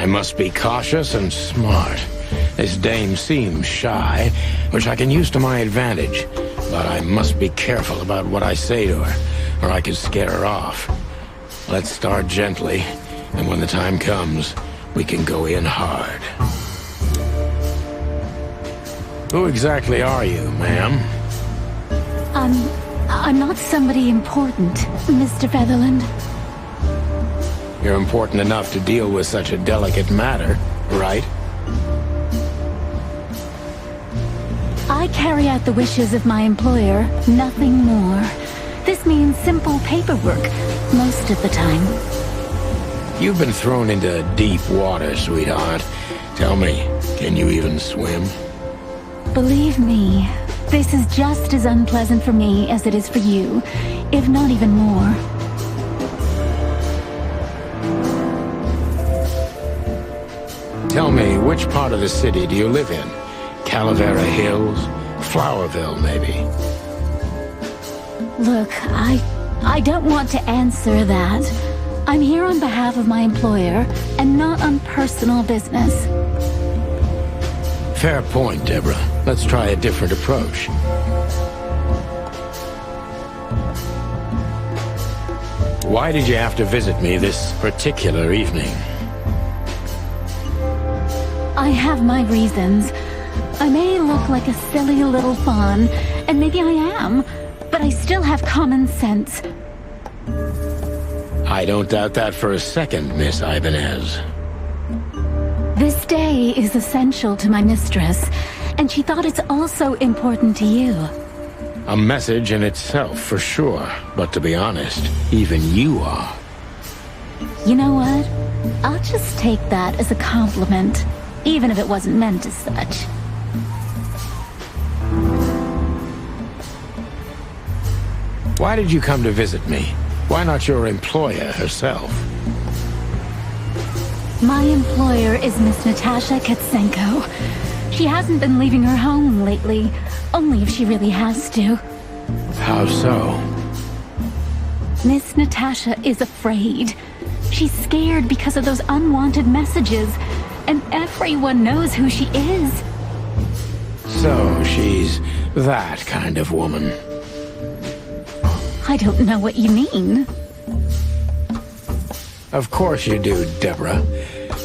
must be cautious and smart. This dame seems shy, which I can use to my advantage. But I must be careful about what I say to her, or I could scare her off. Let's start gently, and when the time comes, we can go in hard. Who exactly are you, ma'am? I'm not somebody important, Mr. Featherland. You're important enough to deal with such a delicate matter, right? I carry out the wishes of my employer, nothing more. This means simple paperwork, most of the time. You've been thrown into deep water, sweetheart. Tell me, can you even swim? Believe me, this is just as unpleasant for me as it is for you, if not even more. Tell me, which part of the city do you live in? Calavera Hills? Flowerville, maybe? Look, I don't want to answer that. I'm here on behalf of my employer, and not on personal business. Fair point, Deborah. Let's try a different approach. Why did you have to visit me this particular evening? I have my reasons. I may look like a silly little fawn, and maybe I am, but I still have common sense. I don't doubt that for a second, Miss Ibanez. This day is essential to my mistress, and she thought it's also important to you. A message in itself, for sure. But to be honest, even you are. You know what? I'll just take that as a compliment, even if it wasn't meant as such. Why did you come to visit me? Why not your employer herself? My employer is Miss Natasha Catzenko. She hasn't been leaving her home lately, only if she really has to. How so? Miss Natasha is afraid. She's scared because of those unwanted messages, and everyone knows who she is. So she's that kind of woman. I don't know what you mean. Of course you do, Deborah.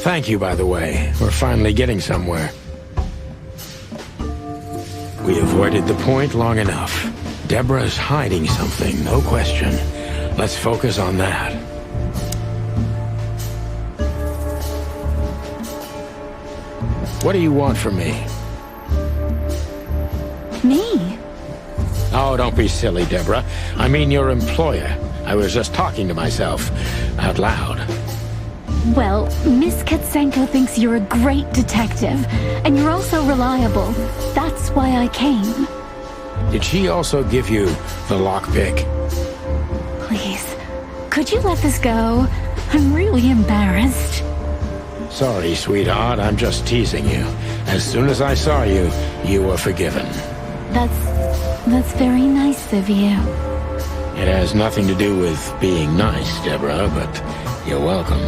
Thank you, by the way. We're finally getting somewhere. We avoided the point long enough. Deborah's hiding something, no question. Let's focus on that. What do you want from me? Me? Oh, don't be silly, Deborah. I mean your employer. I was just talking to myself, out loud. Well, Miss Catzenko thinks you're a great detective, and you're also reliable. That's why I came. Did she also give you the lockpick? Please, could you let this go? I'm really embarrassed. Sorry, sweetheart, I'm just teasing you. As soon as I saw you, you were forgiven. That's very nice of you. It has nothing to do with being nice, Deborah, but you're welcome.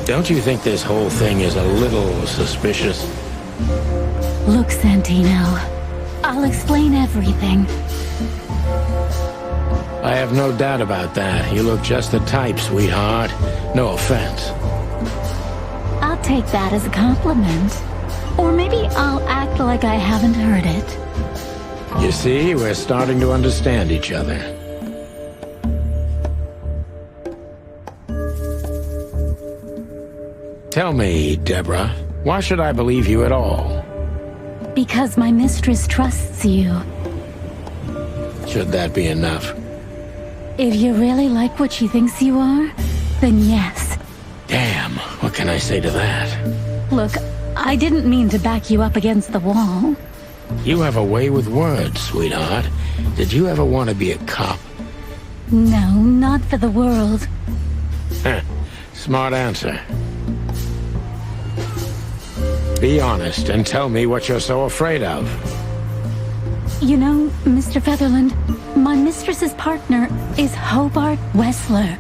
Don't you think this whole thing is a little suspicious? Look, Santino, I'll explain everything. I have no doubt about that. You look just the type, sweetheart. No offense. I'll take that as a compliment. Or maybe I'll act like I haven't heard it. You see, we're starting to understand each other. Tell me, Deborah, why should I believe you at all? Because my mistress trusts you. Should that be enough? If you really like what she thinks you are, then yes. Damn, what can I say to that? Look, I didn't mean to back you up against the wall. You have a way with words, sweetheart. Did you ever want to be a cop? No, not for the world. Heh, smart answer. Be honest and tell me what you're so afraid of. You know, Mr. Featherland, my mistress's partner is Hobart Wessler.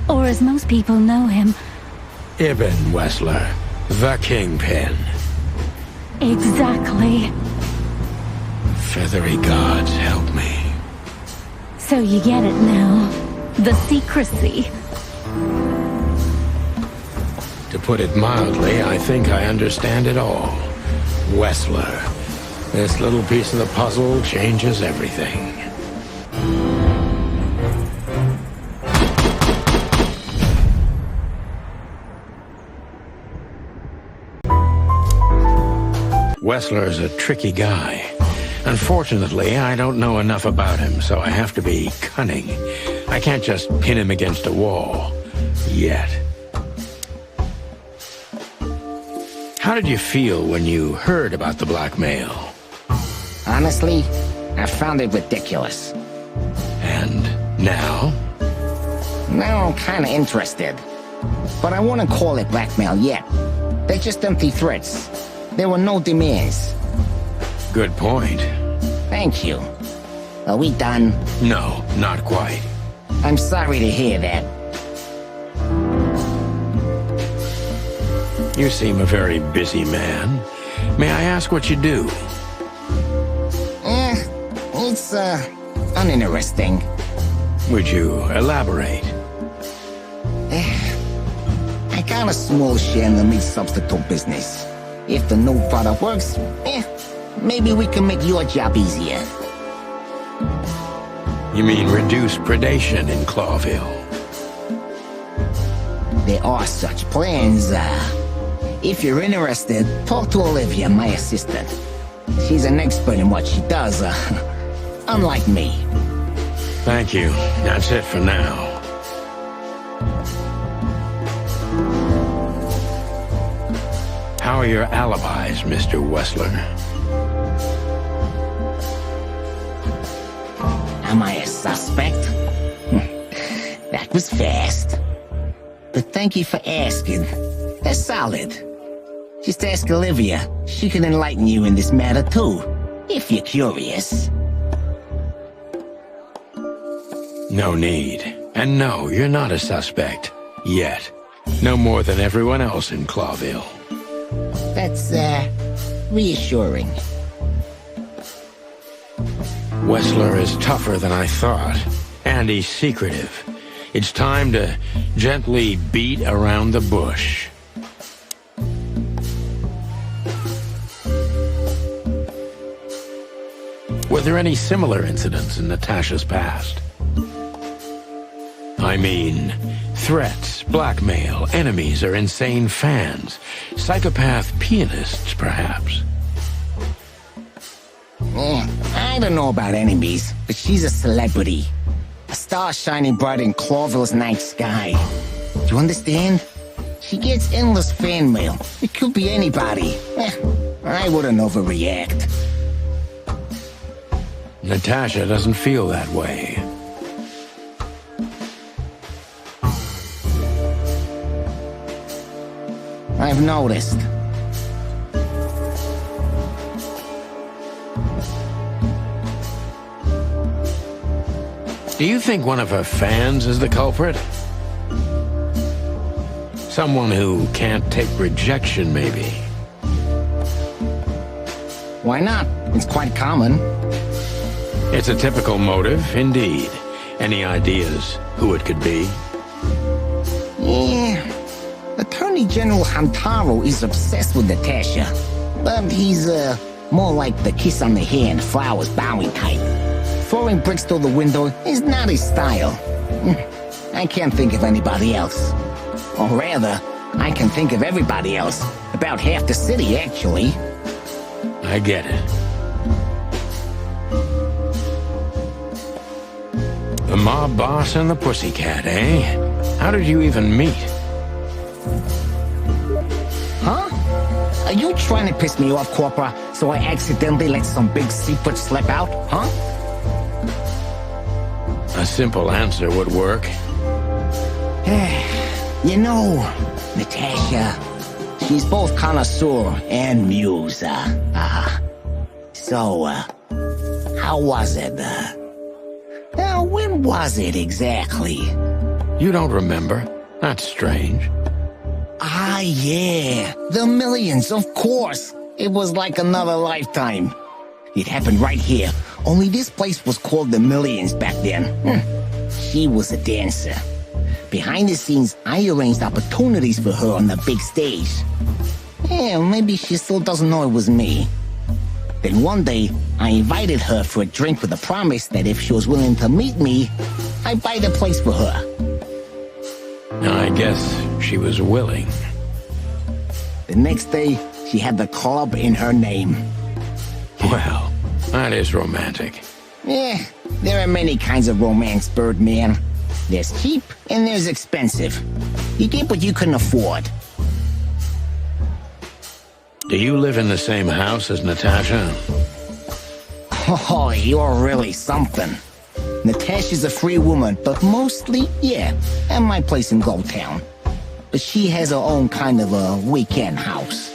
Or as most people know him... Ibn Wessler, the Kingpin. Exactly. Feathery gods help me. So you get it now. The secrecy. To put it mildly, I think I understand it all. Wessler. This little piece of the puzzle changes everything. Wessler's a tricky guy. Unfortunately, I don't know enough about him, so I have to be cunning. I can't just pin him against a wall. Yet. How did you feel when you heard about the blackmail? Honestly, I found it ridiculous. And now? Now I'm kinda interested. But I wouldn't call it blackmail yet. They're just empty threats. There were no demands. Good point. Thank you. Are we done? No, not quite. I'm sorry to hear that. You seem a very busy man. May I ask what you do? It's, uninteresting. Would you elaborate? I got a small share in the meat substitute business. If the new product works, maybe we can make your job easier. You mean reduce predation in Clawville? There are such plans. If you're interested, talk to Olivia, my assistant. She's an expert in what she does, unlike me. Thank you. That's it for now. How are your alibis, Mr. Wessler? Am I a suspect? That was fast. But thank you for asking. They're solid. Just ask Olivia. She can enlighten you in this matter too, if you're curious. No need. And no, you're not a suspect. Yet. No more than everyone else in Clawville. That's, reassuring. Wessler is tougher than I thought. And he's secretive. It's time to gently beat around the bush. Were there any similar incidents in Natasha's past? I mean, threats, blackmail, enemies, or insane fans. Psychopath pianists, perhaps. I don't know about enemies, but she's a celebrity. A star shining bright in Clawville's night sky. Do you understand? She gets endless fan mail. It could be anybody. I wouldn't overreact. Natasha doesn't feel that way. I've noticed. Do you think one of her fans is the culprit? Someone who can't take rejection, maybe. Why not? It's quite common. It's a typical motive, indeed. Any ideas who it could be? Yeah. Attorney General Hamtaro is obsessed with Natasha. But he's, more like the kiss on the hand, flowers bowing type. Throwing bricks through the window is not his style. I can't think of anybody else. Or rather, I can think of everybody else. About half the city, actually. I get it. The mob boss and the pussycat, eh? How did you even meet? Huh? Are you trying to piss me off, Corpora, so I accidentally let some big secret slip out, huh? A simple answer would work. You know, Natasha, she's both connoisseur and muse, So, how was it? When was it exactly? You don't remember? That's strange. Ah, yeah. The Millions, of course. It was like another lifetime. It happened right here. Only this place was called the Millions back then. She was a dancer. Behind the scenes, I arranged opportunities for her on the big stage. Yeah, maybe she still doesn't know it was me. Then one day, I invited her for a drink with a promise that if she was willing to meet me, I'd buy the place for her. I guess she was willing. The next day, she had the club in her name. Well, that is romantic. Yeah, there are many kinds of romance, Birdman. There's cheap and there's expensive. You get what you can afford. Do you live in the same house as Natasha? Oh, you're really something. Natasha's a free woman, but mostly, yeah, at my place in Gold Town. But she has her own kind of a weekend house.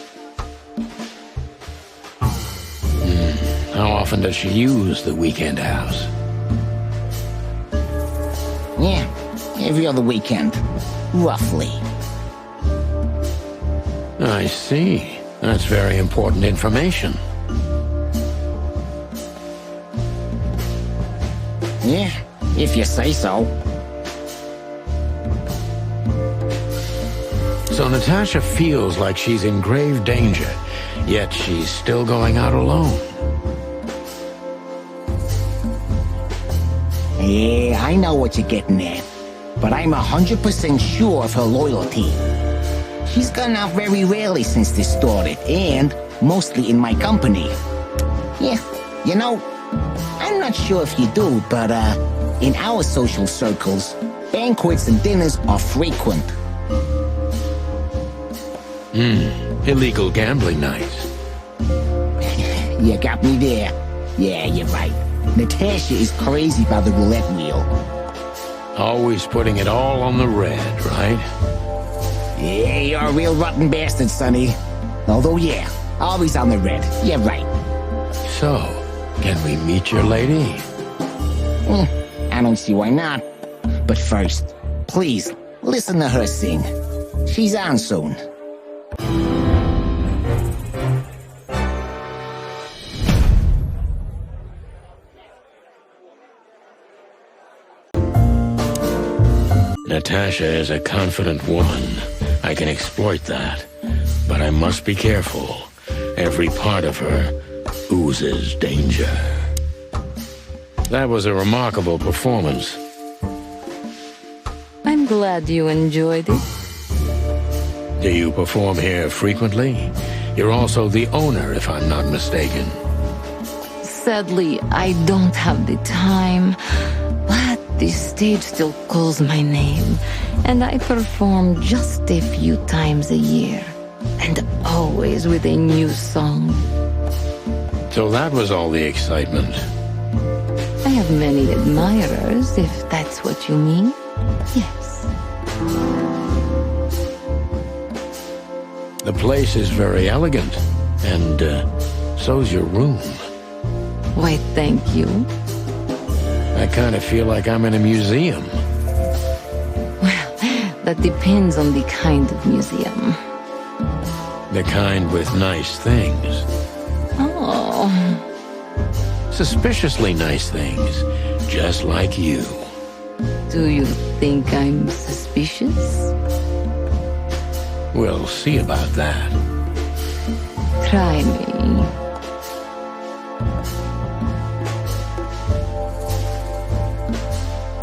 How often does she use the weekend house? Yeah, every other weekend, roughly. I see. That's very important information. Yeah, if you say so. So Natasha feels like she's in grave danger, yet she's still going out alone. Yeah, I know what you're getting at. But I'm 100% sure of her loyalty. She's gone out very rarely since this started, and mostly in my company. Yeah, you know, I'm not sure if you do, but in our social circles, banquets and dinners are frequent. Illegal gambling nights. You got me there. Yeah, you're right. Natasha is crazy about the roulette wheel. Always putting it all on the red, right? Yeah, you're a real rotten bastard, Sonny. Although, yeah, always on the red. Yeah, right. So, can we meet your lady? I don't see why not. But first, please, listen to her sing. She's on soon. Natasha is a confident woman. I can exploit that. But I must be careful. Every part of her oozes danger. That was a remarkable performance. I'm glad you enjoyed it. Do you perform here frequently? You're also the owner, if I'm not mistaken. Sadly, I don't have the time, but this stage still calls my name, and I perform just a few times a year, and always with a new song. So that was all the excitement. I have many admirers, if that's what you mean. Yes. The place is very elegant, and so's your room. Why, thank you. I kind of feel like I'm in a museum. Well, that depends on the kind of museum. The kind with nice things. Oh. Suspiciously nice things, just like you. Do you think I'm suspicious? We'll see about that. Try me.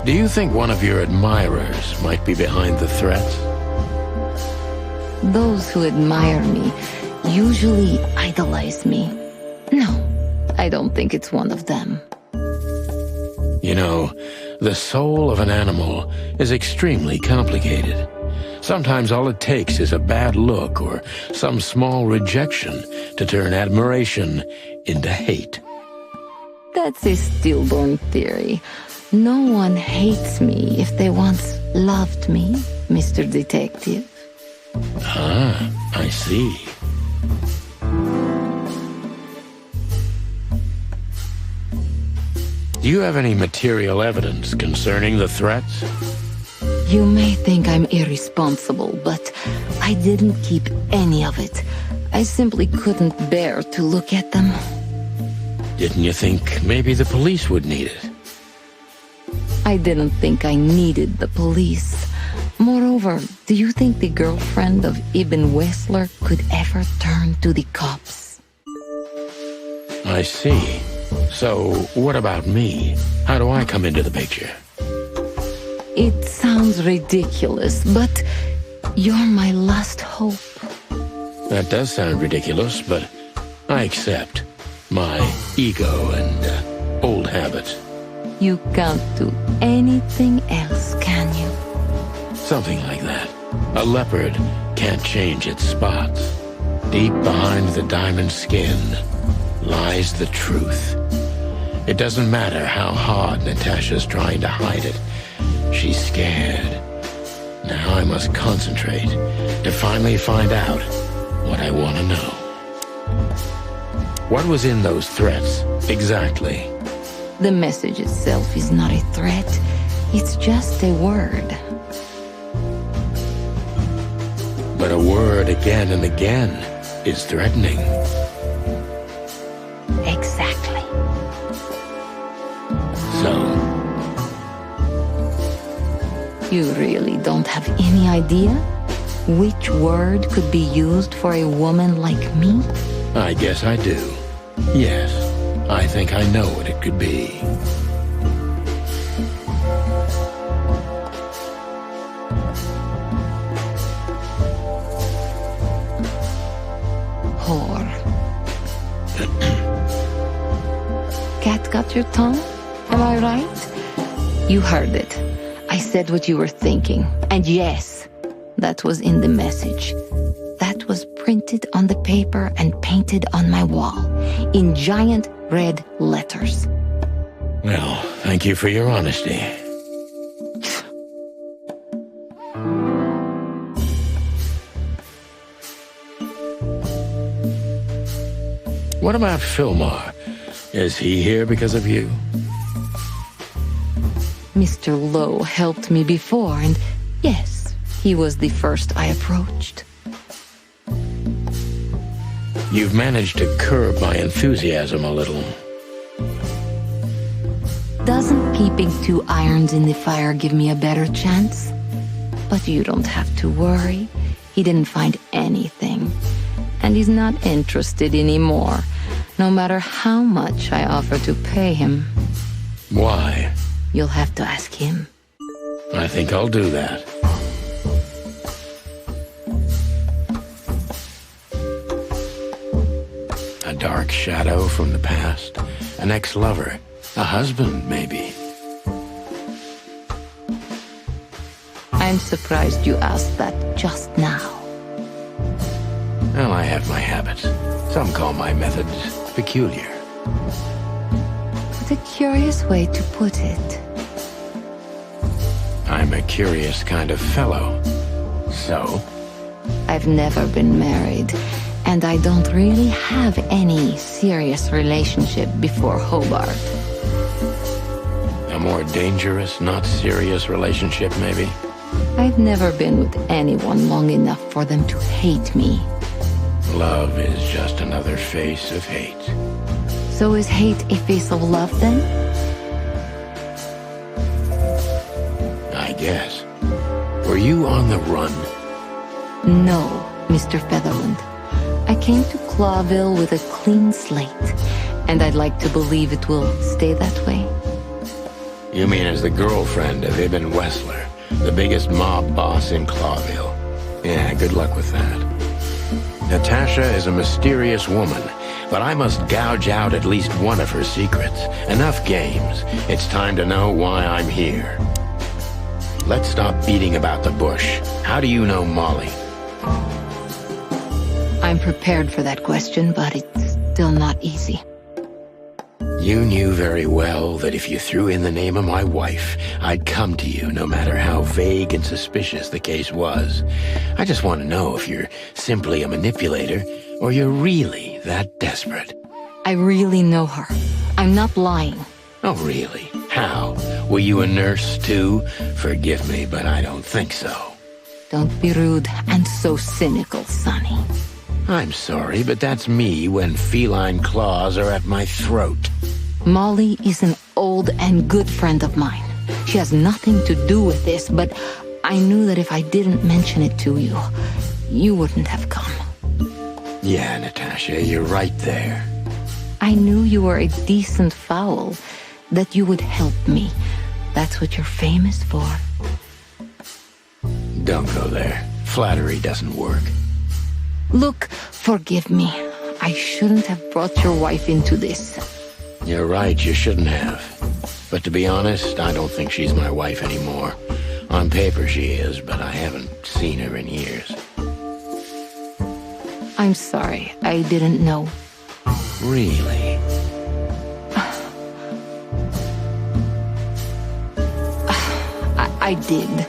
Do you think one of your admirers might be behind the threats? Those who admire me usually idolize me. No, I don't think it's one of them. You know, the soul of an animal is extremely complicated. Sometimes all it takes is a bad look or some small rejection to turn admiration into hate. That's a stillborn theory. No one hates me if they once loved me, Mr. Detective. Ah, I see. Do you have any material evidence concerning the threats? You may think I'm irresponsible, but I didn't keep any of it. I simply couldn't bear to look at them. Didn't you think maybe the police would need it? I didn't think I needed the police. Moreover, do you think the girlfriend of Ibn Wessler could ever turn to the cops? I see. So, what about me? How do I come into the picture? It sounds ridiculous, but you're my last hope. That does sound ridiculous, but I accept my ego and old habits. You can't do anything else, can you? Something like that. A leopard can't change its spots. Deep behind the diamond skin lies the truth. It doesn't matter how hard Natasha's trying to hide it. She's scared. Now I must concentrate to finally find out what I want to know. What was in those threats, exactly? The message itself is not a threat. It's just a word. But a word again and again is threatening. Exactly. So, you really don't have any idea which word could be used for a woman like me? I guess I do. Yes, I think I know what it could be. Whore. Cat got your tongue? Am I right? You heard it. I said what you were thinking. And yes, that was in the message. That was printed on the paper and painted on my wall in giant red letters. Well, thank you for your honesty. What about Fillmore? Is he here because of you? Mr. Lowe helped me before, and yes, he was the first I approached. You've managed to curb my enthusiasm a little. Doesn't keeping 2 irons in the fire give me a better chance? But you don't have to worry. He didn't find anything. And he's not interested anymore, no matter how much I offer to pay him. Why? You'll have to ask him. I think I'll do that. A dark shadow from the past, an ex-lover, a husband, maybe. I'm surprised you asked that just now. Well, I have my habits. Some call my methods peculiar. What a curious way to put it. I'm a curious kind of fellow. So? I've never been married, and I don't really have any serious relationship before Hobart. A more dangerous, not serious relationship, maybe? I've never been with anyone long enough for them to hate me. Love is just another face of hate. So is hate a face of love, then? I guess. Were you on the run? No, Mr. Featherland. I came to Clawville with a clean slate, and I'd like to believe it will stay that way. You mean as the girlfriend of Ibn Wessler, the biggest mob boss in Clawville? Yeah, good luck with that. Natasha is a mysterious woman, but I must gouge out at least one of her secrets. Enough games. It's time to know why I'm here. Let's stop beating about the bush. How do you know Molly? I'm prepared for that question, but it's still not easy. You knew very well that if you threw in the name of my wife, I'd come to you no matter how vague and suspicious the case was. I just want to know if you're simply a manipulator or you're really that desperate. I really know her. I'm not lying. Oh, really? How? Were you a nurse, too? Forgive me, but I don't think so. Don't be rude and so cynical, Sonny. I'm sorry, but that's me when feline claws are at my throat. Molly is an old and good friend of mine. She has nothing to do with this, but I knew that if I didn't mention it to you, you wouldn't have come. Yeah, Natasha, you're right there. I knew you were a decent fowl, that you would help me. That's what you're famous for. Don't go there. Flattery doesn't work. Look, forgive me. I shouldn't have brought your wife into this. You're right, you shouldn't have. But to be honest, I don't think she's my wife anymore. On paper she is, but I haven't seen her in years. I'm sorry, I didn't know. Really? I did.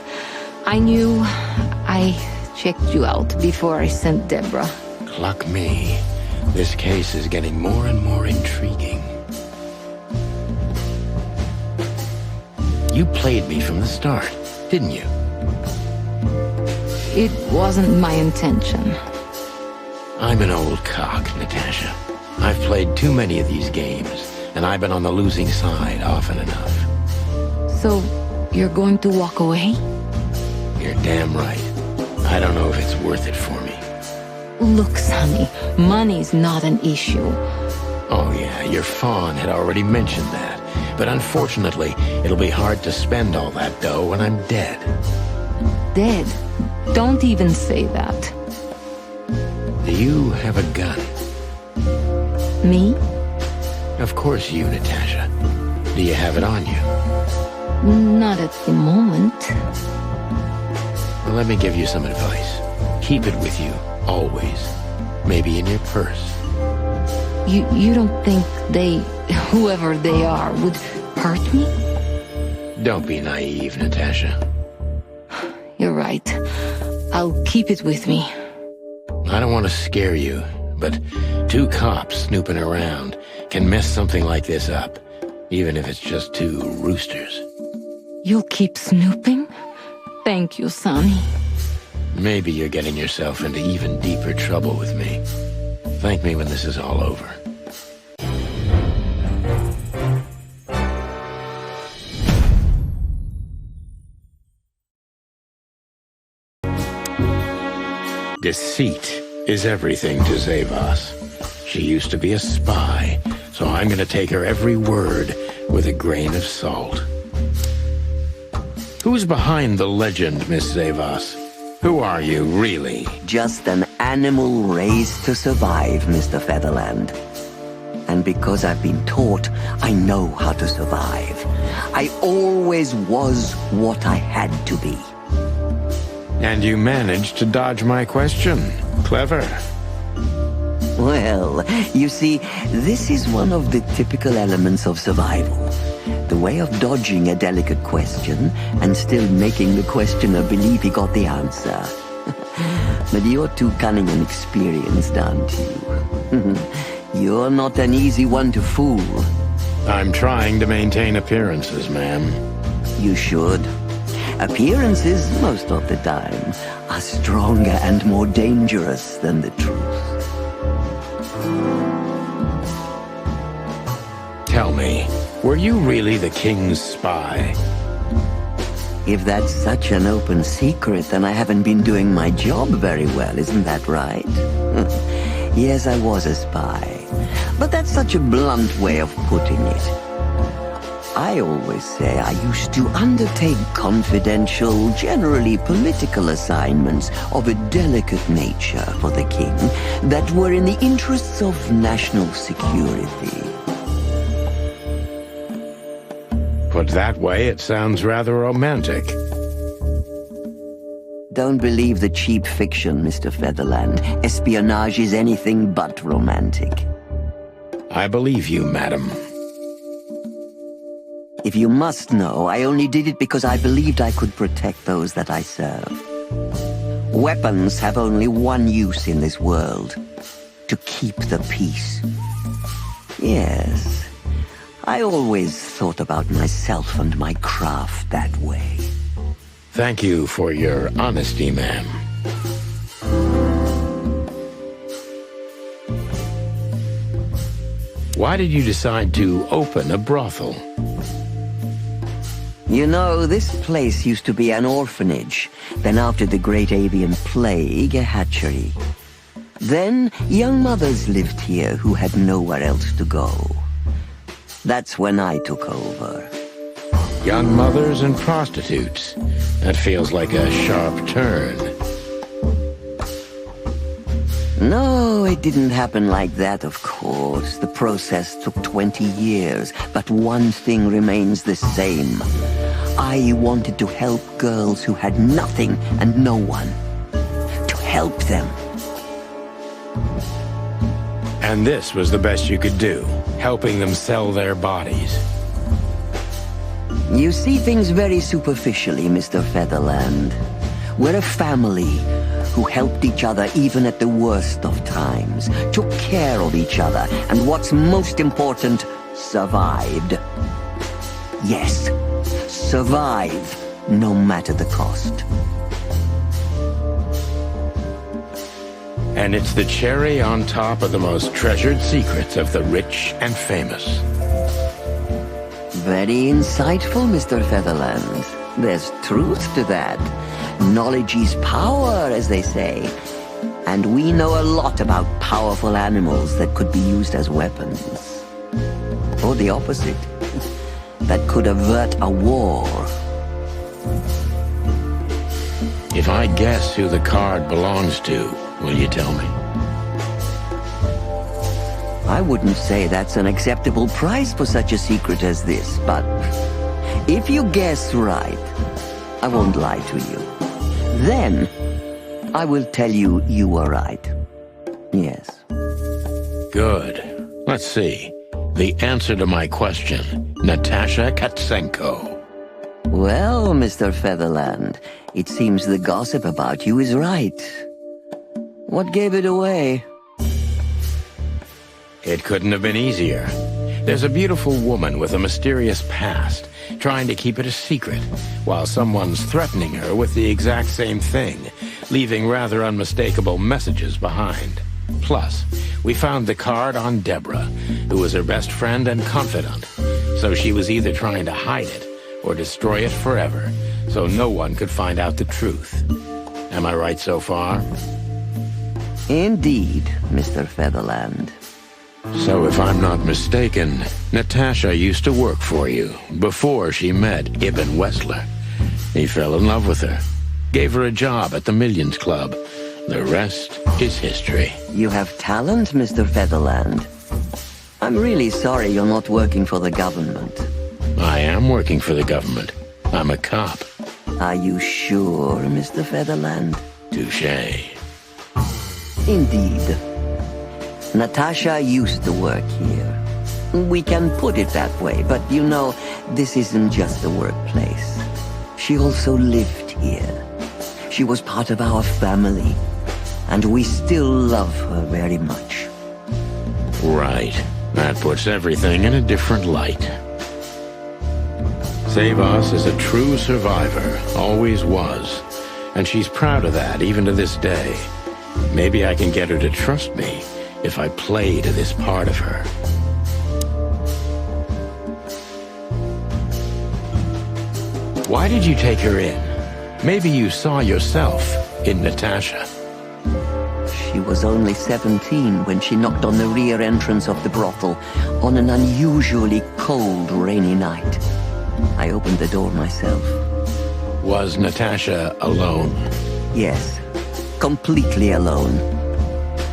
I knew. I checked you out before I sent Deborah. Cluck me. This case is getting more and more intriguing. You played me from the start, didn't you? It wasn't my intention. I'm an old cock, Natasha. I've played too many of these games, and I've been on the losing side often enough. So, you're going to walk away? You're damn right. I don't know if it's worth it for me. Look, Sonny, money's not an issue. Oh yeah, your fawn had already mentioned that. But unfortunately, it'll be hard to spend all that dough when I'm dead. Dead? Don't even say that. Do you have a gun? Me? Of course you, Natasha. Do you have it on you? Not at the moment. Well, let me give you some advice. Keep it with you, always. Maybe in your purse. You don't think they, whoever they are, would hurt me? Don't be naive, Natasha. You're right. I'll keep it with me. I don't want to scare you, but 2 cops snooping around can mess something like this up, even if it's just 2 roosters. You'll keep snooping? Thank you, Sonny. Maybe you're getting yourself into even deeper trouble with me. Thank me when this is all over. Deceit is everything to Zaiwass. She used to be a spy, so I'm gonna take her every word with a grain of salt. Who's behind the legend, Miss Zaiwass? Who are you, really? Just an animal raised to survive, Mr. Featherland. And because I've been taught, I know how to survive. I always was what I had to be. And you managed to dodge my question. Clever. Well, you see, this is one of the typical elements of survival. The way of dodging a delicate question and still making the questioner believe he got the answer. But you're too cunning and experienced, aren't you? You're not an easy one to fool. I'm trying to maintain appearances, ma'am. You should. Appearances, most of the time, are stronger and more dangerous than the truth. Tell me, were you really the king's spy? If that's such an open secret, then I haven't been doing my job very well, isn't that right? Yes, I was a spy. But that's such a blunt way of putting it. I always say I used to undertake confidential, generally political assignments of a delicate nature for the king that were in the interests of national security. Put that way, it sounds rather romantic. Don't believe the cheap fiction, Mr. Featherland. Espionage is anything but romantic. I believe you, madam. If you must know, I only did it because I believed I could protect those that I serve. Weapons have only one use in this world: to keep the peace. Yes, I always thought about myself and my craft that way. Thank you for your honesty, ma'am. Why did you decide to open a brothel? You know, this place used to be an orphanage. Then after the Great Avian Plague, a hatchery. Then young mothers lived here who had nowhere else to go. That's when I took over. Young mothers and prostitutes. That feels like a sharp turn. No, it didn't happen like that, of course. The process took 20 years, but one thing remains the same. I wanted to help girls who had nothing and no one. To help them. And this was the best you could do, helping them sell their bodies. You see things very superficially, Mr. Featherland. We're a family who helped each other even at the worst of times, took care of each other, and what's most important, survived. Yes, survive, no matter the cost. And it's the cherry on top of the most treasured secrets of the rich and famous. Very insightful, Mr. Featherland. There's truth to that. Knowledge is power, as they say. And we know a lot about powerful animals that could be used as weapons. Or the opposite. That could avert a war. If I guess who the card belongs to, will you tell me? I wouldn't say that's an acceptable price for such a secret as this, but if you guess right, I won't lie to you. Then, I will tell you you were right. Yes. Good. Let's see. The answer to my question, Natasha Catzenko. Well, Mr. Featherland, it seems the gossip about you is right. What gave it away? It couldn't have been easier. There's a beautiful woman with a mysterious past, trying to keep it a secret, while someone's threatening her with the exact same thing, leaving rather unmistakable messages behind. Plus, we found the card on Deborah, who was her best friend and confidant, so she was either trying to hide it or destroy it forever, so no one could find out the truth. Am I right so far? Indeed, Mr. Featherland. So if I'm not mistaken, Natasha used to work for you before she met Ibn Wessler. He fell in love with her, gave her a job at the Millions Club. The rest is history. You have talent, Mr. Featherland. I'm really sorry you're not working for the government. I am working for the government. I'm a cop. Are you sure, Mr. Featherland? Touché. Indeed. Natasha used to work here. We can put it that way, but you know, this isn't just a workplace. She also lived here. She was part of our family, and we still love her very much. Right. That puts everything in a different light. Zaiwass is a true survivor, always was. And she's proud of that, even to this day. Maybe I can get her to trust me if I play to this part of her. Why did you take her in? Maybe you saw yourself in Natasha. She was only 17 when she knocked on the rear entrance of the brothel on an unusually cold, rainy night. I opened the door myself. Was Natasha alone? Yes, completely alone.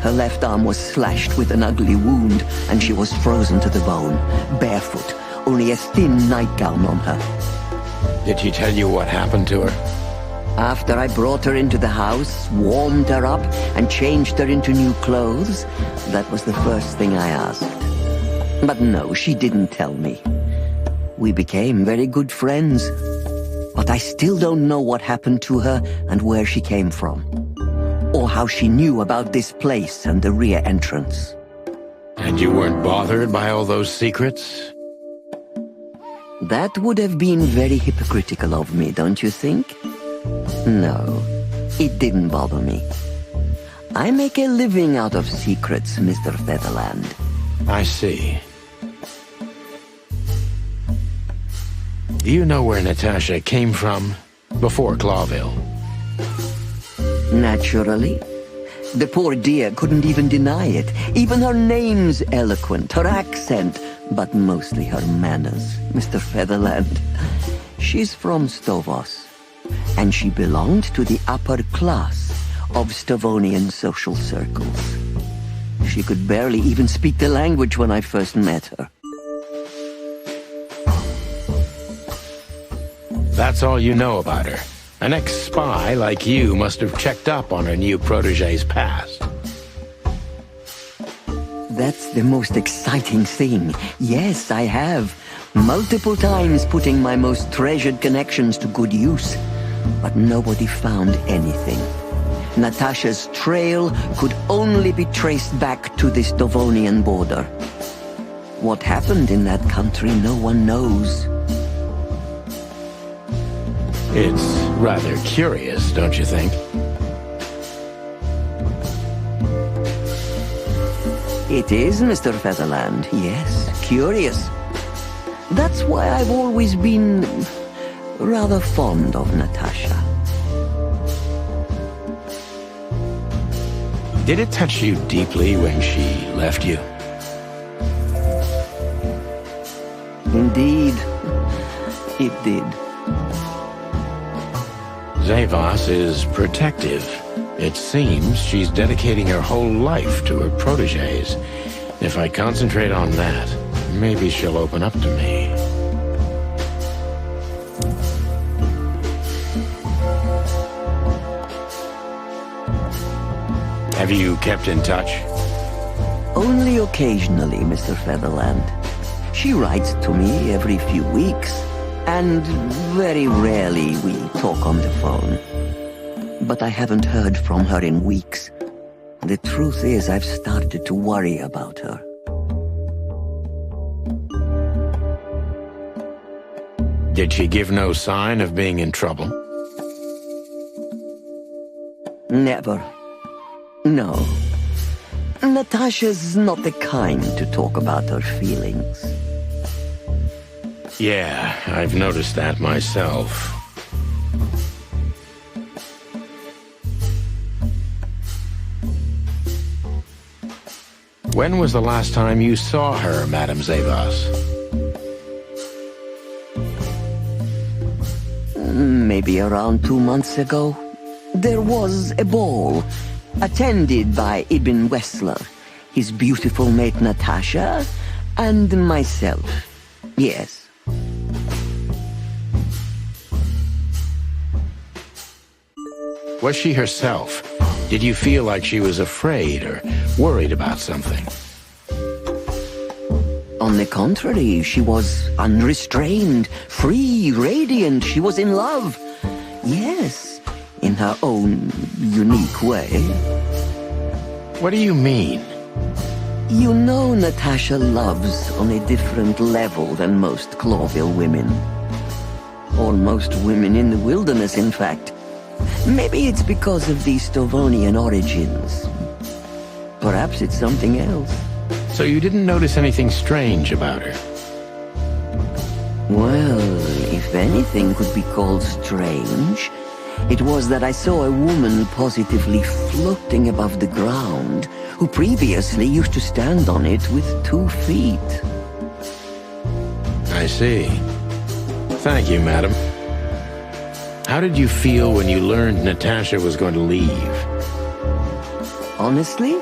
Her left arm was slashed with an ugly wound, and she was frozen to the bone, barefoot, only a thin nightgown on her. Did she tell you what happened to her? After I brought her into the house, warmed her up, and changed her into new clothes, that was the first thing I asked. But no, she didn't tell me. We became very good friends, but I still don't know what happened to her and where she came from. Or how she knew about this place and the rear entrance. And you weren't bothered by all those secrets? That would have been very hypocritical of me, don't you think? No, it didn't bother me. I make a living out of secrets, Mr. Featherland. I see. Do you know where Natasha came from before Clawville? Naturally. The poor dear couldn't even deny it. Even her name's eloquent, her accent, but mostly her manners, Mr. Featherland. She's from Zaiwass, and she belonged to the upper class of Stavonian social circles. She could barely even speak the language when I first met her. That's all you know about her. An ex-spy like you must have checked up on her new protege's past. That's the most exciting thing. Yes, I have. Multiple times putting my most treasured connections to good use. But nobody found anything. Natasha's trail could only be traced back to the Stavonian border. What happened in that country, no one knows. It's rather curious, don't you think? It is, Mr. Featherland, yes, curious. That's why I've always been rather fond of Natasha. Did it touch you deeply when she left you? Indeed, it did. Zaiwass is protective. It seems she's dedicating her whole life to her proteges. If I concentrate on that, maybe she'll open up to me. Have you kept in touch? Only occasionally, Mr. Featherland. She writes to me every few weeks, and very rarely we talk on the phone. But I haven't heard from her in weeks. The truth is, I've started to worry about her. Did she give no sign of being in trouble? Never. No. Natasha's not the kind to talk about her feelings. Yeah, I've noticed that myself. When was the last time you saw her, Madame Zaiwass? Maybe around 2 months ago. There was a ball, attended by Ibn Wessler, his beautiful mate Natasha, and myself. Yes. Was she herself? Did you feel like she was afraid or worried about something? On the contrary, she was unrestrained, free, radiant. She was in love. Yes, in her own unique way. What do you mean? You know Natasha loves on a different level than most Clawville women. Or most women in the wilderness, in fact. Maybe it's because of the Stavonian origins. Perhaps it's something else. So you didn't notice anything strange about her? Well, if anything could be called strange, it was that I saw a woman positively floating above the ground, who previously used to stand on it with 2 feet. I see. Thank you, madam. How did you feel when you learned Natasha was going to leave? Honestly,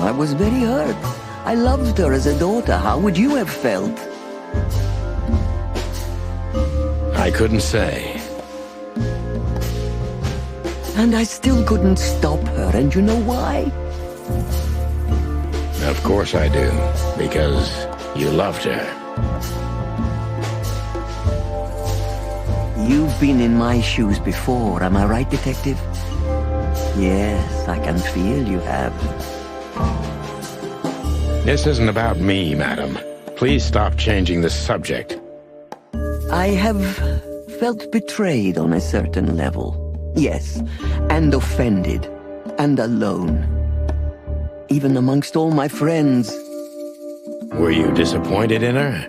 I was very hurt. I loved her as a daughter. How would you have felt? I couldn't say. And I still couldn't stop her, and you know why? Of course I do, because you loved her. You've been in my shoes before, am I right, Detective? Yes, I can feel you have. This isn't about me, madam. Please stop changing the subject. I have felt betrayed on a certain level. Yes, and offended, and alone. Even amongst all my friends. Were you disappointed in her?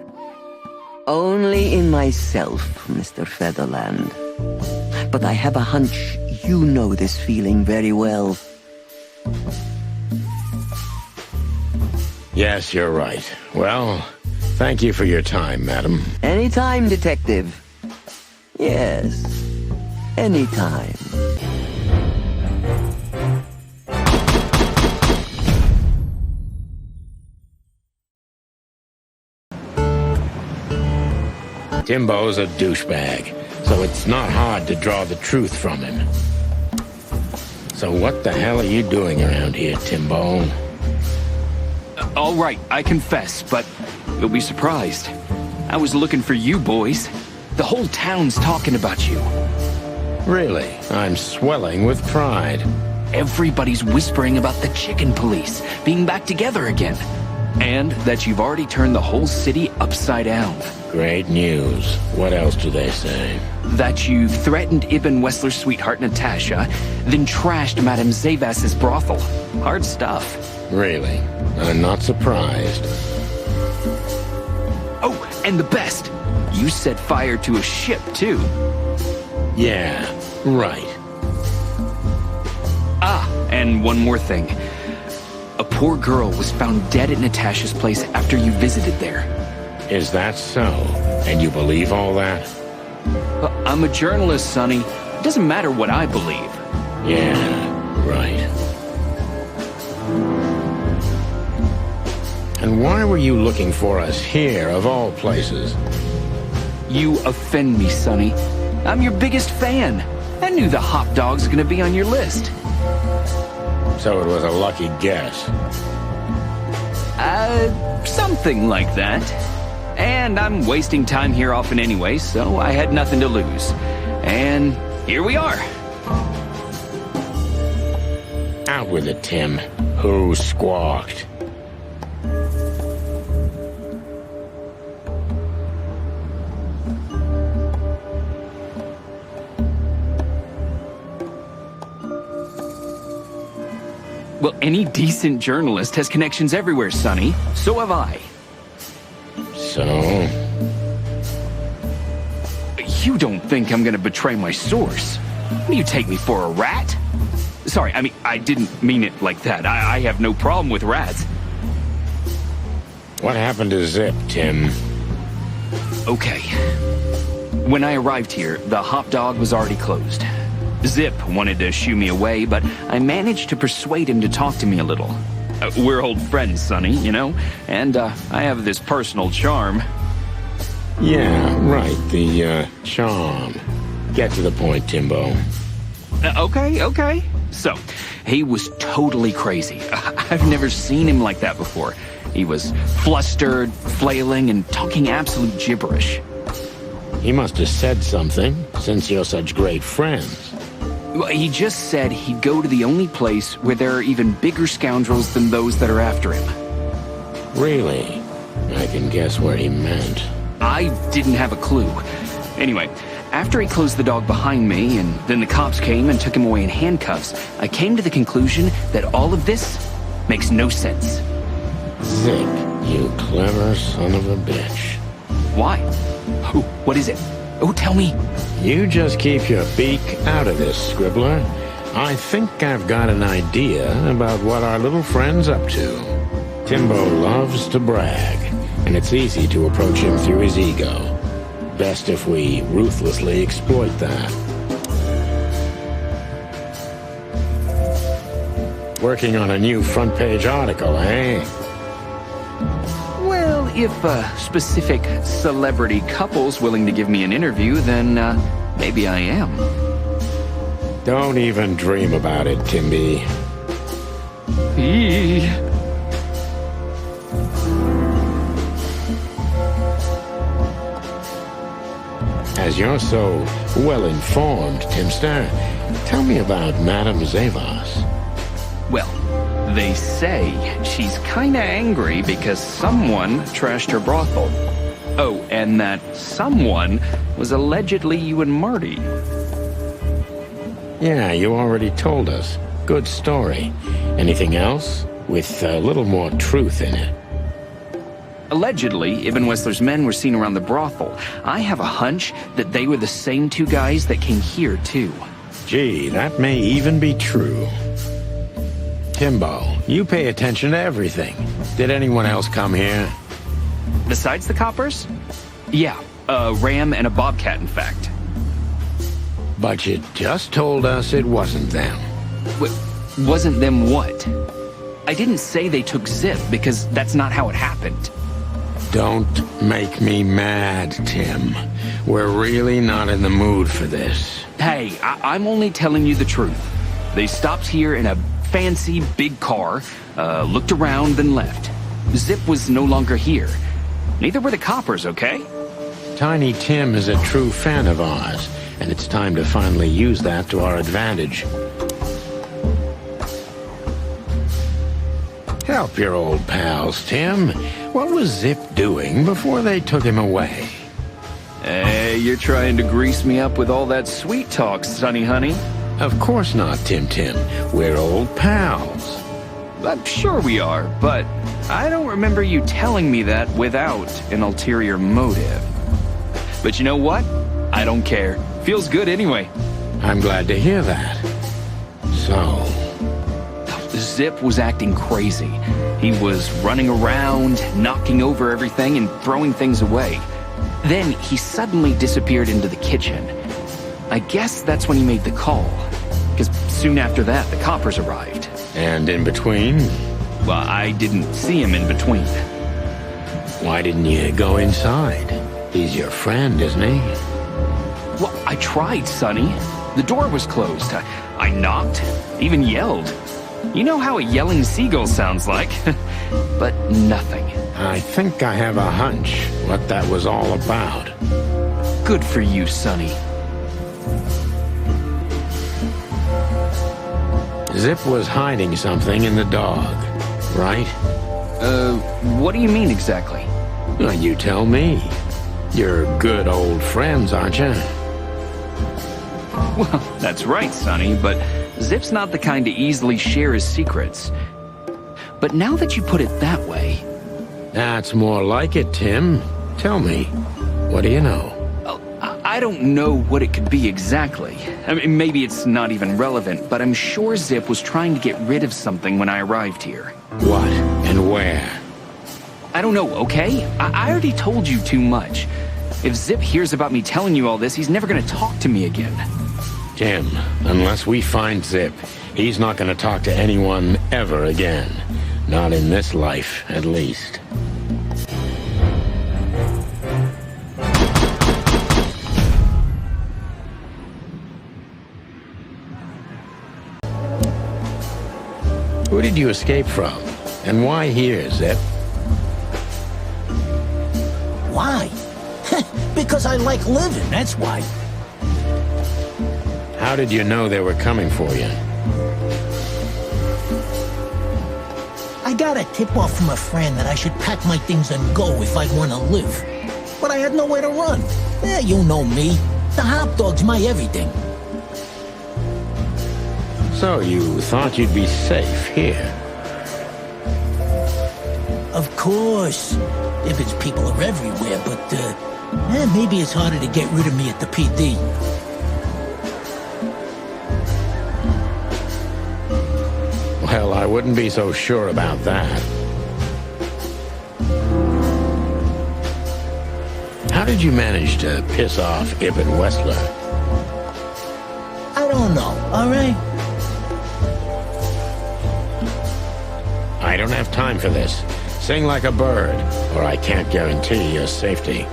Only in myself, Mr. Featherland. But I have a hunch you know this feeling very well. Yes, you're right. Well, thank you for your time, madam. Anytime, Detective. Yes, anytime. Timbo's a douchebag, so it's not hard to draw the truth from him. So what the hell are you doing around here, Timbo? All right, I confess, but you'll be surprised. I was looking for you boys. The whole town's talking about you. Really? I'm swelling with pride. Everybody's whispering about the chicken police being back together again. And that you've already turned the whole city upside down. Great news. What else do they say? That you threatened Ibn Wessler's sweetheart Natasha, then trashed Madame Zaiwass's brothel. Hard stuff. Really? I'm not surprised. Oh, and the best! You set fire to a ship, too. Yeah, right. Ah, and one more thing. A poor girl was found dead at Natasha's place after you visited there. Is that so? And you believe all that? I'm a journalist, Sonny. It doesn't matter what I believe. Yeah, right. And why were you looking for us here, of all places? You offend me, Sonny. I'm your biggest fan. I knew the hot dog's gonna be on your list. So it was a lucky guess. Something like that. And I'm wasting time here often anyway, so I had nothing to lose. And here we are. Out with it, Tim. Who squawked? Well, any decent journalist has connections everywhere, Sonny. So have I. So? You don't think I'm gonna betray my source? What do you take me for, a rat? Sorry, I mean, I didn't mean it like that. I have no problem with rats. What happened to Zipp, Tim? Okay. When I arrived here, the hot dog was already closed. Zipp wanted to shoo me away, but I managed to persuade him to talk to me a little. We're old friends, Sonny, you know? And I have this personal charm. Yeah, right, the charm. Get to the point, Timbo. Okay. So, he was totally crazy. I've never seen him like that before. He was flustered, flailing, and talking absolute gibberish. He must have said something, since you're such great friends. Well, he just said he'd go to the only place where there are even bigger scoundrels than those that are after him. Really? I can guess what he meant. I didn't have a clue. Anyway, after he closed the dog behind me, and then the cops came and took him away in handcuffs, I came to the conclusion that all of this makes no sense. Zipp, you clever son of a bitch. Why? Oh, what is it? Oh, tell me. You just keep your beak out of this, Scribbler. I think I've got an idea about what our little friend's up to. Timbo loves to brag, and it's easy to approach him through his ego. Best if we ruthlessly exploit that. Working on a new front-page article, eh? Well, if a specific celebrity couple's willing to give me an interview, then maybe I am. Don't even dream about it, Timby. As you're so well-informed, Timster, tell me about Madame Zaiwass. Well, they say she's kinda angry because someone trashed her brothel. Oh, and that someone was allegedly you and Marty. Yeah, you already told us. Good story. Anything else? With a little more truth in it. Allegedly, Ibn Wessler's men were seen around the brothel. I have a hunch that they were the same two guys that came here, too. Gee, that may even be true. Timbo, you pay attention to everything. Did anyone else come here? Besides the coppers? Yeah, a ram and a bobcat, in fact. But you just told us it wasn't them. Wasn't them what? I didn't say they took Zipp, because that's not how it happened. Don't make me mad, Tim. We're really not in the mood for this. Hey, I'm only telling you the truth. They stopped here in a fancy big car, looked around, then left. Zipp was no longer here. Neither were the coppers, okay? Tiny Tim is a true fan of ours, and it's time to finally use that to our advantage. Help your old pals, Tim. What was Zipp doing before they took him away? Hey, you're trying to grease me up with all that sweet talk, Sonny honey. Of course not, Tim. We're old pals. I'm sure we are, but I don't remember you telling me that without an ulterior motive. But you know what? I don't care. Feels good anyway. I'm glad to hear that. So... Zipp was acting crazy. He was running around, knocking over everything and throwing things away. Then he suddenly disappeared into the kitchen. I guess that's when he made the call. Because soon after that, the coppers arrived. And in between? Well, I didn't see him in between. Why didn't you go inside? He's your friend, isn't he? Well, I tried, Sonny. The door was closed. I knocked, even yelled. You know how a yelling seagull sounds like. But nothing. I think I have a hunch what that was all about. Good for you, Sonny. Zipp was hiding something in the dog, right? What do you mean exactly? Well, you tell me. You're good old friends, aren't you? Well, that's right, Sonny, but Zipp's not the kind to easily share his secrets. But now that you put it that way... That's more like it, Tim. Tell me, what do you know? I don't know what it could be exactly. I mean, maybe it's not even relevant, but I'm sure Zipp was trying to get rid of something when I arrived here. What and where? I don't know, okay? I already told you too much. If Zipp hears about me telling you all this, he's never gonna talk to me again. Tim, unless we find Zipp, he's not gonna talk to anyone ever again. Not in this life, at least. Who did you escape from? And why here, Zipp? Why? Because I like living, that's why. How did you know they were coming for you? I got a tip-off from a friend that I should pack my things and go if I want to live. But I had nowhere to run. You know me. The hot dog's my everything. So you thought you'd be safe here? Of course. Ibn's people are everywhere, but, maybe it's harder to get rid of me at the PD. Well, I wouldn't be so sure about that. How did you manage to piss off Ibn Wessler? I don't know, all right? I don't have time for this. Sing like a bird, or I can't guarantee your safety.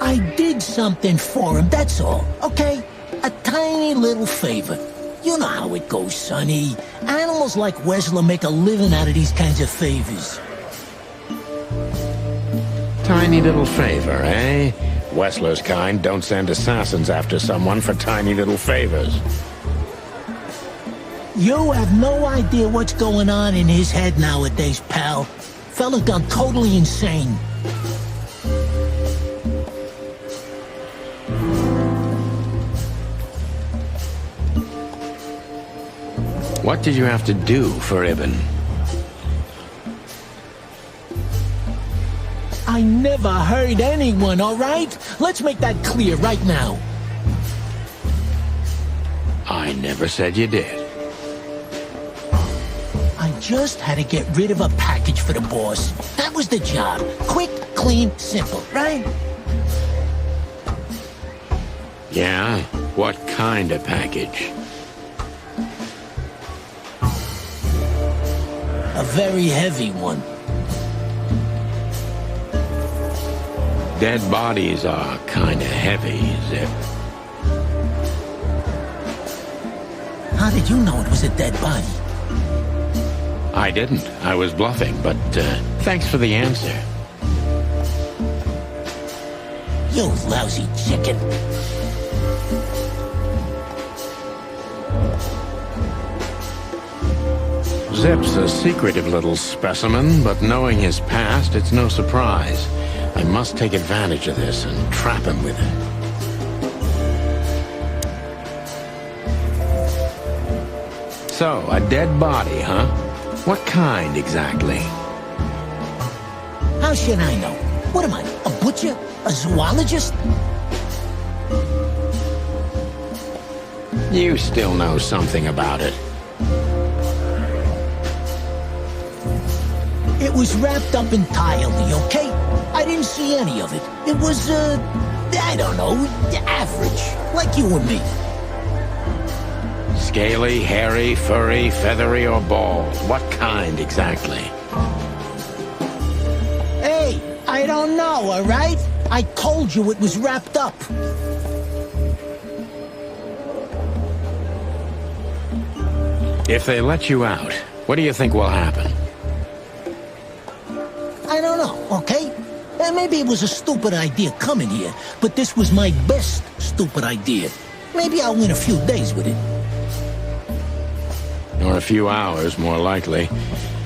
I did something for him, that's all, okay? A tiny little favor. You know how it goes, Sonny. Animals like Wessler make a living out of these kinds of favors. Tiny little favor, eh? Wessler's kind don't send assassins after someone for tiny little favors. You have no idea what's going on in his head nowadays, pal. Fella's gone totally insane. What did you have to do for Ibn? I never hurt anyone, all right? Let's make that clear right now. I never said you did. I just had to get rid of a package for the boss. That was the job. Quick, clean, simple, right? Yeah? What kind of package? A very heavy one. Dead bodies are kinda heavy, Zipp. How did you know it was a dead body? I didn't. I was bluffing, but thanks for the answer. You lousy chicken. Zipp's a secretive little specimen, but knowing his past, it's no surprise. I must take advantage of this and trap him with it. So, a dead body, huh? What kind, exactly? How should I know? What am I, a butcher? A zoologist? You still know something about it. It was wrapped up entirely, okay? I didn't see any of it. It was, I don't know, average. Like you and me. Scaly, hairy, furry, feathery, or bald? What kind, exactly? Hey, I don't know, all right? I told you it was wrapped up. If they let you out, what do you think will happen? I don't know, okay? Maybe it was a stupid idea coming here, but this was my best stupid idea. Maybe I'll win a few days with it. Or a few hours, more likely.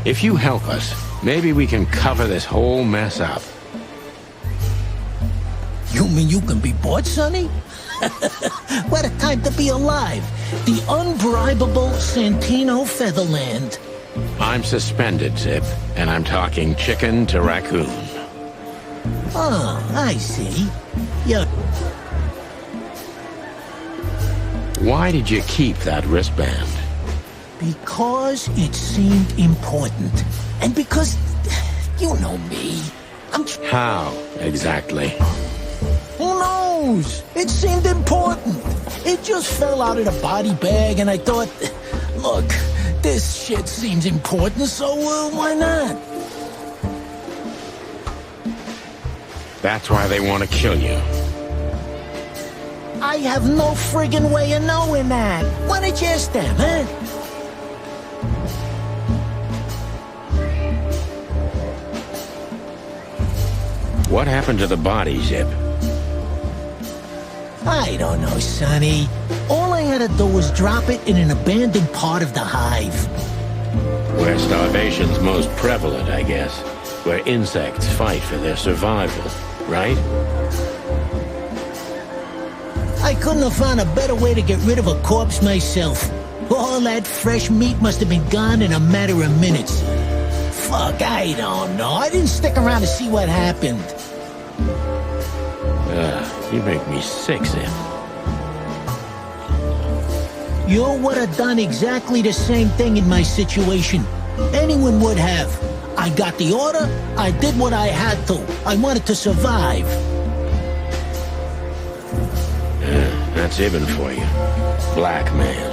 If you help us, maybe we can cover this whole mess up. You mean you can be bought, Sonny? What a time to be alive. The unbribable Santino Featherland. I'm suspended, Zipp, and I'm talking chicken to raccoon. Oh, I see. Yeah. Why did you keep that wristband? Because it seemed important. And because, you know me. How, exactly? Who knows? It seemed important. It just fell out of the body bag, and I thought, look, this shit seems important, so why not? That's why they want to kill you. I have no friggin' way of knowing that. Why don't you ask them, huh? What happened to the body, Zipp? I don't know, Sonny. All I had to do was drop it in an abandoned part of the hive. Where starvation's most prevalent, I guess. Where insects fight for their survival, right? I couldn't have found a better way to get rid of a corpse myself. All that fresh meat must have been gone in a matter of minutes. Fuck, I don't know. I didn't stick around to see what happened. You make me sick, Zipp. You would have done exactly the same thing in my situation. Anyone would have. I got the order, I did what I had to. I wanted to survive. That's Ibn for you. Black man.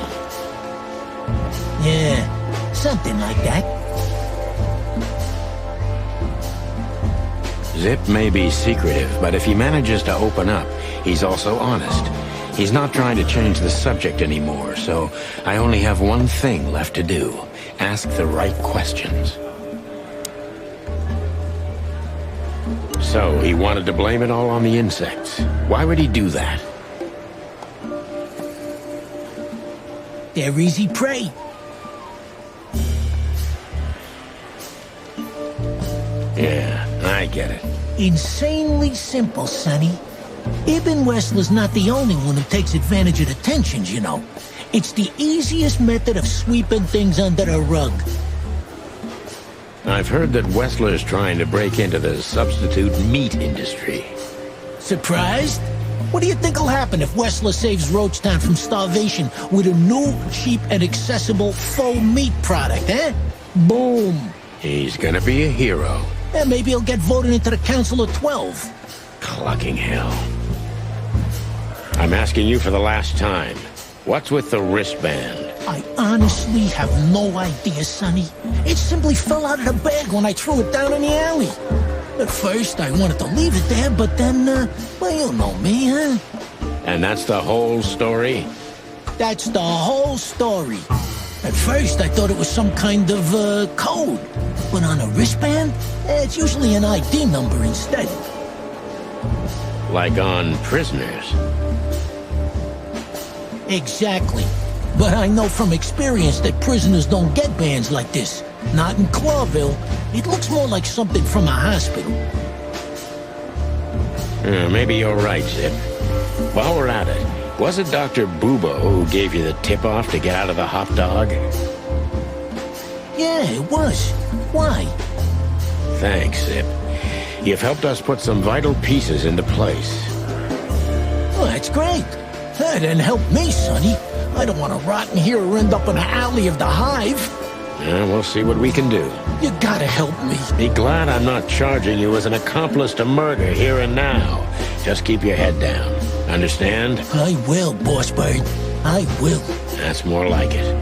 Yeah, something like that. Zipp may be secretive, but if he manages to open up, he's also honest. He's not trying to change the subject anymore, so I only have one thing left to do. Ask the right questions. So, he wanted to blame it all on the insects. Why would he do that? They're easy prey. Yeah, I get it. Insanely simple, Sonny. Ibn Wessler's not the only one who takes advantage of the tensions, you know. It's the easiest method of sweeping things under the rug. I've heard that Wessler's trying to break into the substitute meat industry. Surprised? What do you think will happen if Wessler saves Roachtown from starvation with a new, cheap, and accessible faux meat product, eh? Boom! He's gonna be a hero. And maybe he'll get voted into the Council of 12. Clucking hell. I'm asking you for the last time. What's with the wristband? I honestly have no idea, Sonny. It simply fell out of the bag when I threw it down in the alley. At first, I wanted to leave it there, but then, well, you know me, huh? And that's the whole story? That's the whole story. At first, I thought it was some kind of, code. But on a wristband, it's usually an ID number instead. Like on prisoners? Exactly. But I know from experience that prisoners don't get bands like this. Not in Clawville. It looks more like something from a hospital. Maybe you're right, Zipp. While we're at it, was it Dr. Bubo who gave you the tip-off to get out of the hot dog? Yeah, it was. Why? Thanks, Zipp. You've helped us put some vital pieces into place. Well, that's great. That didn't help me, Sonny. I don't want to rot in here or end up in the alley of the Hive. We'll see what we can do. You gotta help me. Be glad I'm not charging you as an accomplice to murder here and now. Just keep your head down. Understand? I will, Boss Bird. I will. That's more like it.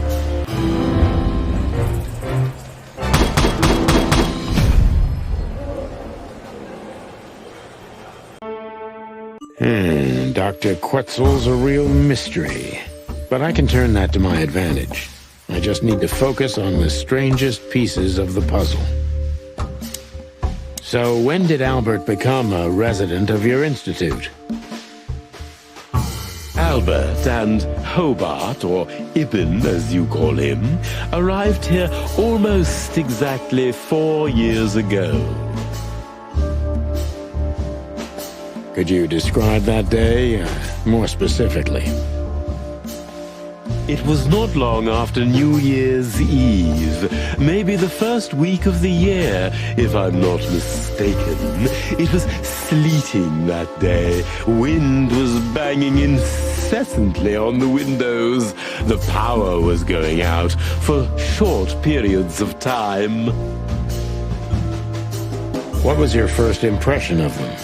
Dr. Quetzal's a real mystery. But I can turn that to my advantage. I just need to focus on the strangest pieces of the puzzle. So when did Albert become a resident of your institute? Albert and Hobart, or Ibn as you call him, arrived here almost exactly 4 years ago. Could you describe that day more specifically? It was not long after New Year's Eve, maybe the first week of the year, if I'm not mistaken. It was sleeting that day. Wind was banging incessantly on the windows. The power was going out for short periods of time. What was your first impression of them?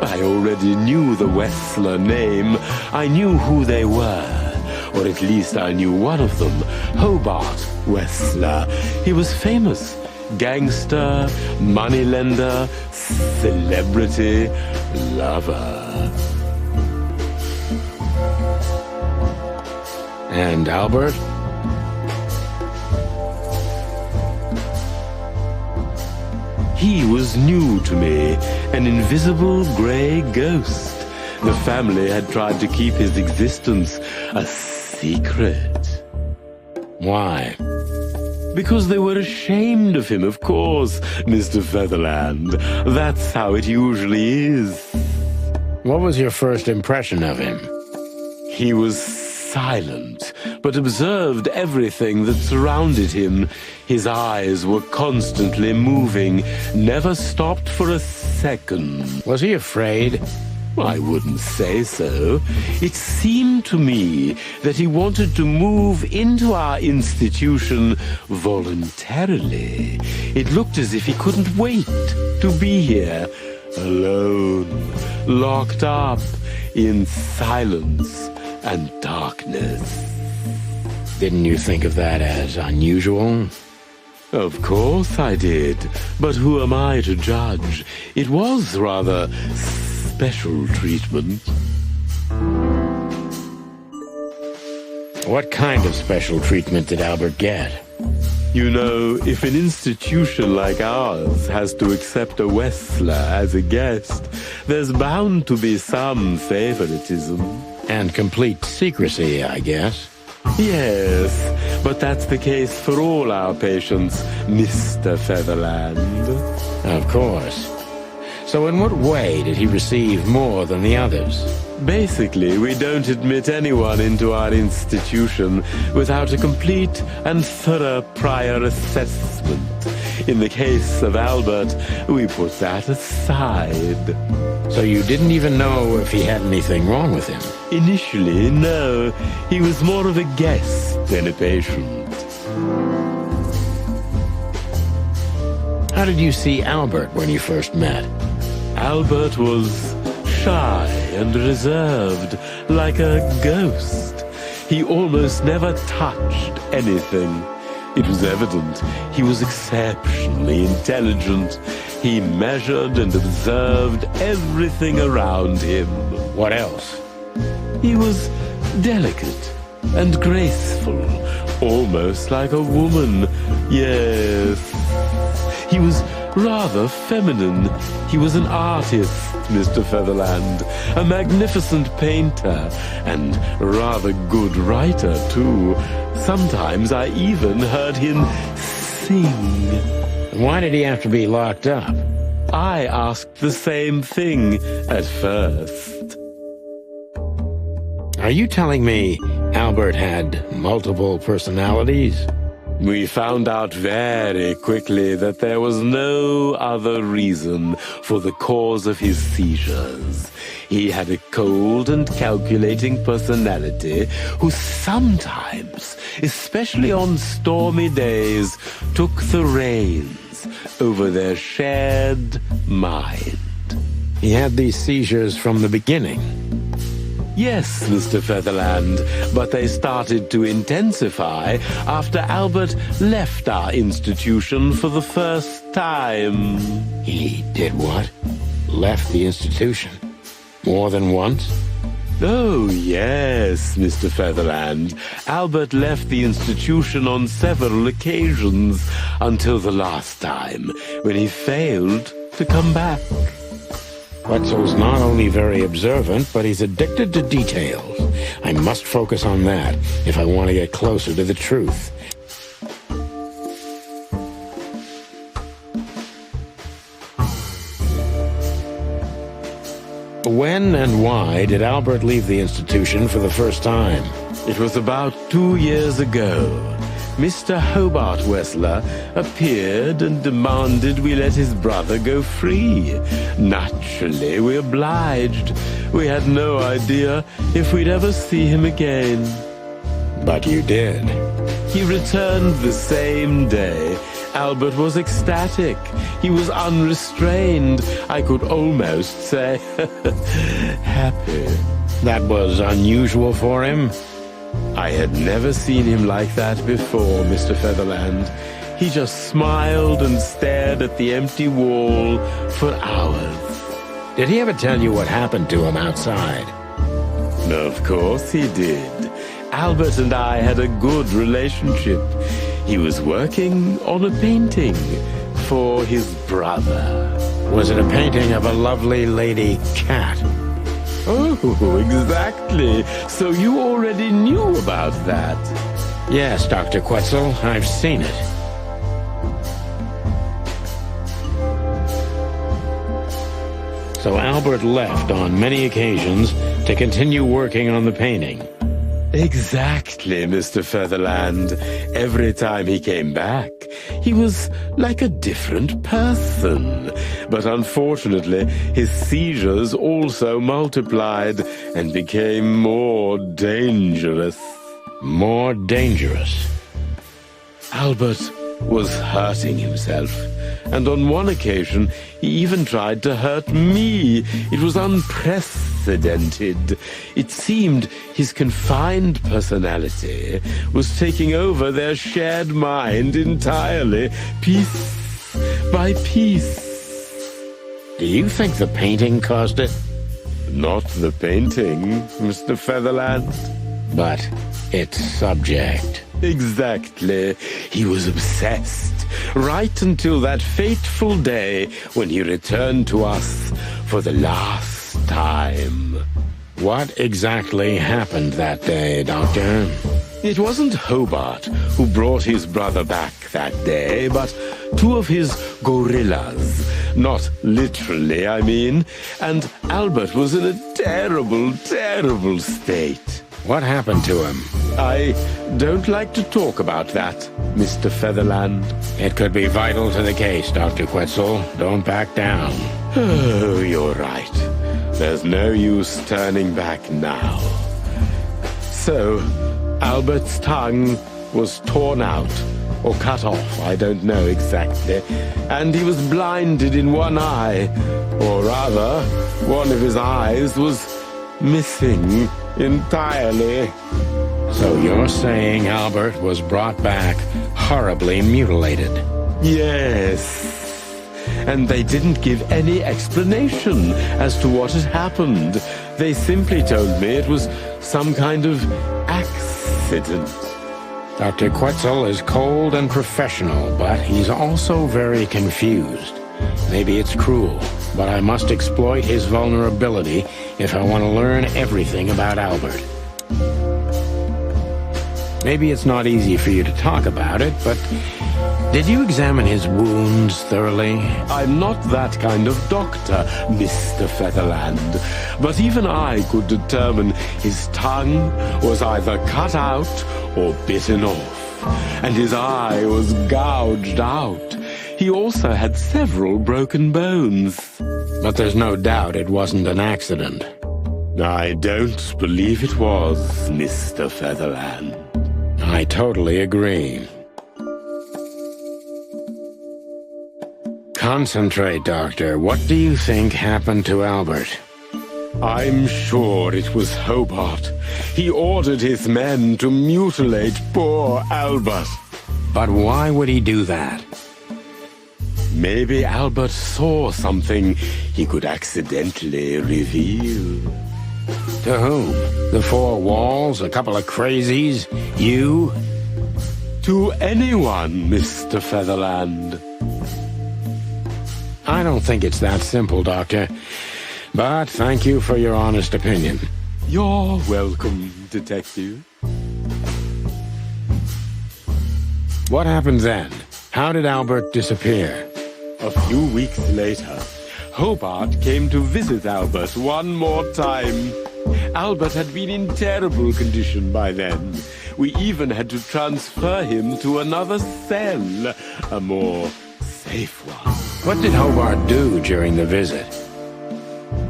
I already knew the Wessler name. I knew who they were. Or at least I knew one of them, Hobart Wessler. He was famous. Gangster, moneylender, celebrity, lover. And Albert? He was new to me, an invisible gray ghost. The family had tried to keep his existence a secret. Why? Because they were ashamed of him, of course, Mr. Featherland. That's how it usually is. What was your first impression of him? He was silent, but observed everything that surrounded him. His eyes were constantly moving, never stopped for a second. Was he afraid? I wouldn't say so. It seemed to me that he wanted to move into our institution voluntarily. It looked as if he couldn't wait to be here, alone, locked up in silence and darkness. Didn't you think of that as unusual? Of course I did, but who am I to judge? It was rather special treatment. What kind of special treatment did Albert get? You know, if an institution like ours has to accept a Wessler as a guest, there's bound to be some favoritism. And complete secrecy, I guess. Yes, but that's the case for all our patients, Mr. Featherland. Of course. So in what way did he receive more than the others? Basically, we don't admit anyone into our institution without a complete and thorough prior assessment. In the case of Albert, we put that aside. So you didn't even know if he had anything wrong with him? Initially, no. He was more of a guest than a patient. How did you see Albert when you first met? Albert was shy and reserved, like a ghost. He almost never touched anything. It was evident he was exceptionally intelligent. He measured and observed everything around him. What else? He was delicate and graceful, almost like a woman. Yes. He was rather feminine. He was an artist, Mr. Featherland, a magnificent painter, and rather good writer, too. Sometimes I even heard him sing. Why did he have to be locked up? I asked the same thing at first. Are you telling me Albert had multiple personalities? We found out very quickly that there was no other reason for the cause of his seizures. He had a cold and calculating personality who sometimes, especially on stormy days, took the reins over their shared mind. He had these seizures from the beginning. Yes, Mr. Featherland, but they started to intensify after Albert left our institution for the first time. He did what? Left the institution? More than once? Oh, yes, Mr. Featherland. Albert left the institution on several occasions until the last time, when he failed to come back. Quetzal's not only very observant, but he's addicted to details. I must focus on that if I want to get closer to the truth. When and why did Albert leave the institution for the first time? It was about 2 years ago. Mr. Hobart Wessler appeared and demanded we let his brother go free. Naturally, we obliged. We had no idea if we'd ever see him again. But you did. He returned the same day. Albert was ecstatic. He was unrestrained. I could almost say happy. That was unusual for him? I had never seen him like that before, Mr. Featherland. He just smiled and stared at the empty wall for hours. Did he ever tell you what happened to him outside? Of course he did. Albert and I had a good relationship. He was working on a painting for his brother. Was it a painting of a lovely lady cat? Oh, exactly. So you already knew about that? Yes, Dr. Quetzal, I've seen it. So Albert left on many occasions to continue working on the painting. Exactly, Mr. Featherland. Every time he came back, he was like a different person. But unfortunately, his seizures also multiplied and became more dangerous. More dangerous? Albert was hurting himself. And on one occasion, he even tried to hurt me. It was unprecedented. It seemed his confined personality was taking over their shared mind entirely, piece by piece. Do you think the painting caused it? Not the painting, Mr. Featherland. But its subject. Exactly. He was obsessed, right until that fateful day when he returned to us for the last time. What exactly happened that day, Doctor? It wasn't Hobart who brought his brother back that day, but two of his gorillas. Not literally, I mean. And Albert was in a terrible, terrible state. What happened to him? I don't like to talk about that, Mr. Featherland. It could be vital to the case, Dr. Quetzal. Don't back down. Oh, you're right. There's no use turning back now. So, Albert's tongue was torn out, or cut off, I don't know exactly, and he was blinded in one eye, or rather, one of his eyes was missing entirely. So you're saying Albert was brought back horribly mutilated? Yes. And they didn't give any explanation as to what had happened. They simply told me it was some kind of accident. Dr. Quetzal is cold and professional, but he's also very confused. Maybe it's cruel, but I must exploit his vulnerability if I want to learn everything about Albert. Maybe it's not easy for you to talk about it, but did you examine his wounds thoroughly? I'm not that kind of doctor, Mr. Featherland, but even I could determine his tongue was either cut out or bitten off, and his eye was gouged out. He also had several broken bones. But there's no doubt it wasn't an accident. I don't believe it was, Mr. Featherland. I totally agree. Concentrate, Doctor. What do you think happened to Albert? I'm sure it was Hobart. He ordered his men to mutilate poor Albert. But why would he do that? Maybe Albert saw something he could accidentally reveal. To whom? The four walls? A couple of crazies? You? To anyone, Mr. Featherland. I don't think it's that simple, Doctor. But thank you for your honest opinion. You're welcome, Detective. What happened then? How did Albert disappear? A few weeks later, Hobart came to visit Albert one more time. Albert had been in terrible condition by then. We even had to transfer him to another cell, a more safe one. What did Hobart do during the visit?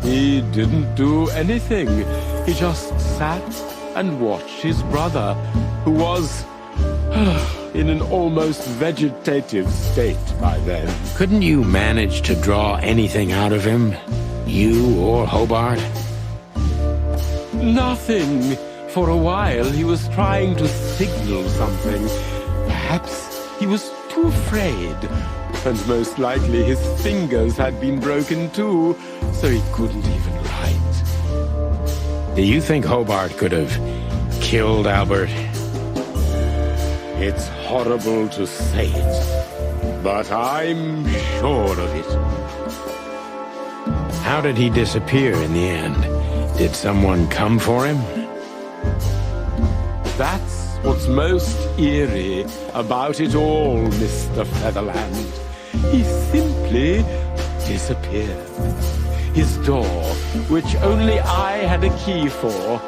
He didn't do anything. He just sat and watched his brother, who was in an almost vegetative state by then. Couldn't you manage to draw anything out of him? You or Hobart? Nothing. For a while, he was trying to signal something. Perhaps he was too afraid. And most likely his fingers had been broken too, so he couldn't even write. Do you think Hobart could have killed Albert? It's horrible to say it, but I'm sure of it. How did he disappear in the end? Did someone come for him? That's what's most eerie about it all, Mr. Featherland. He simply disappeared. His door, which only I had a key for,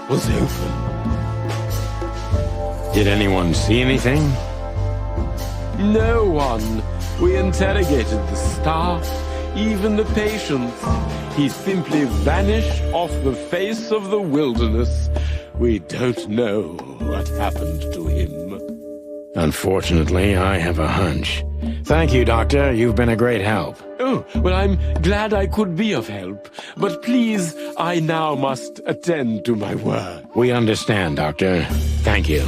was open. Did anyone see anything? No one. We interrogated the staff, even the patients. He simply vanished off the face of the wilderness. We don't know what happened to him. Unfortunately, I have a hunch. Thank you, Doctor. You've been a great help. Oh, well, I'm glad I could be of help. But please, I now must attend to my work. We understand, Doctor. Thank you.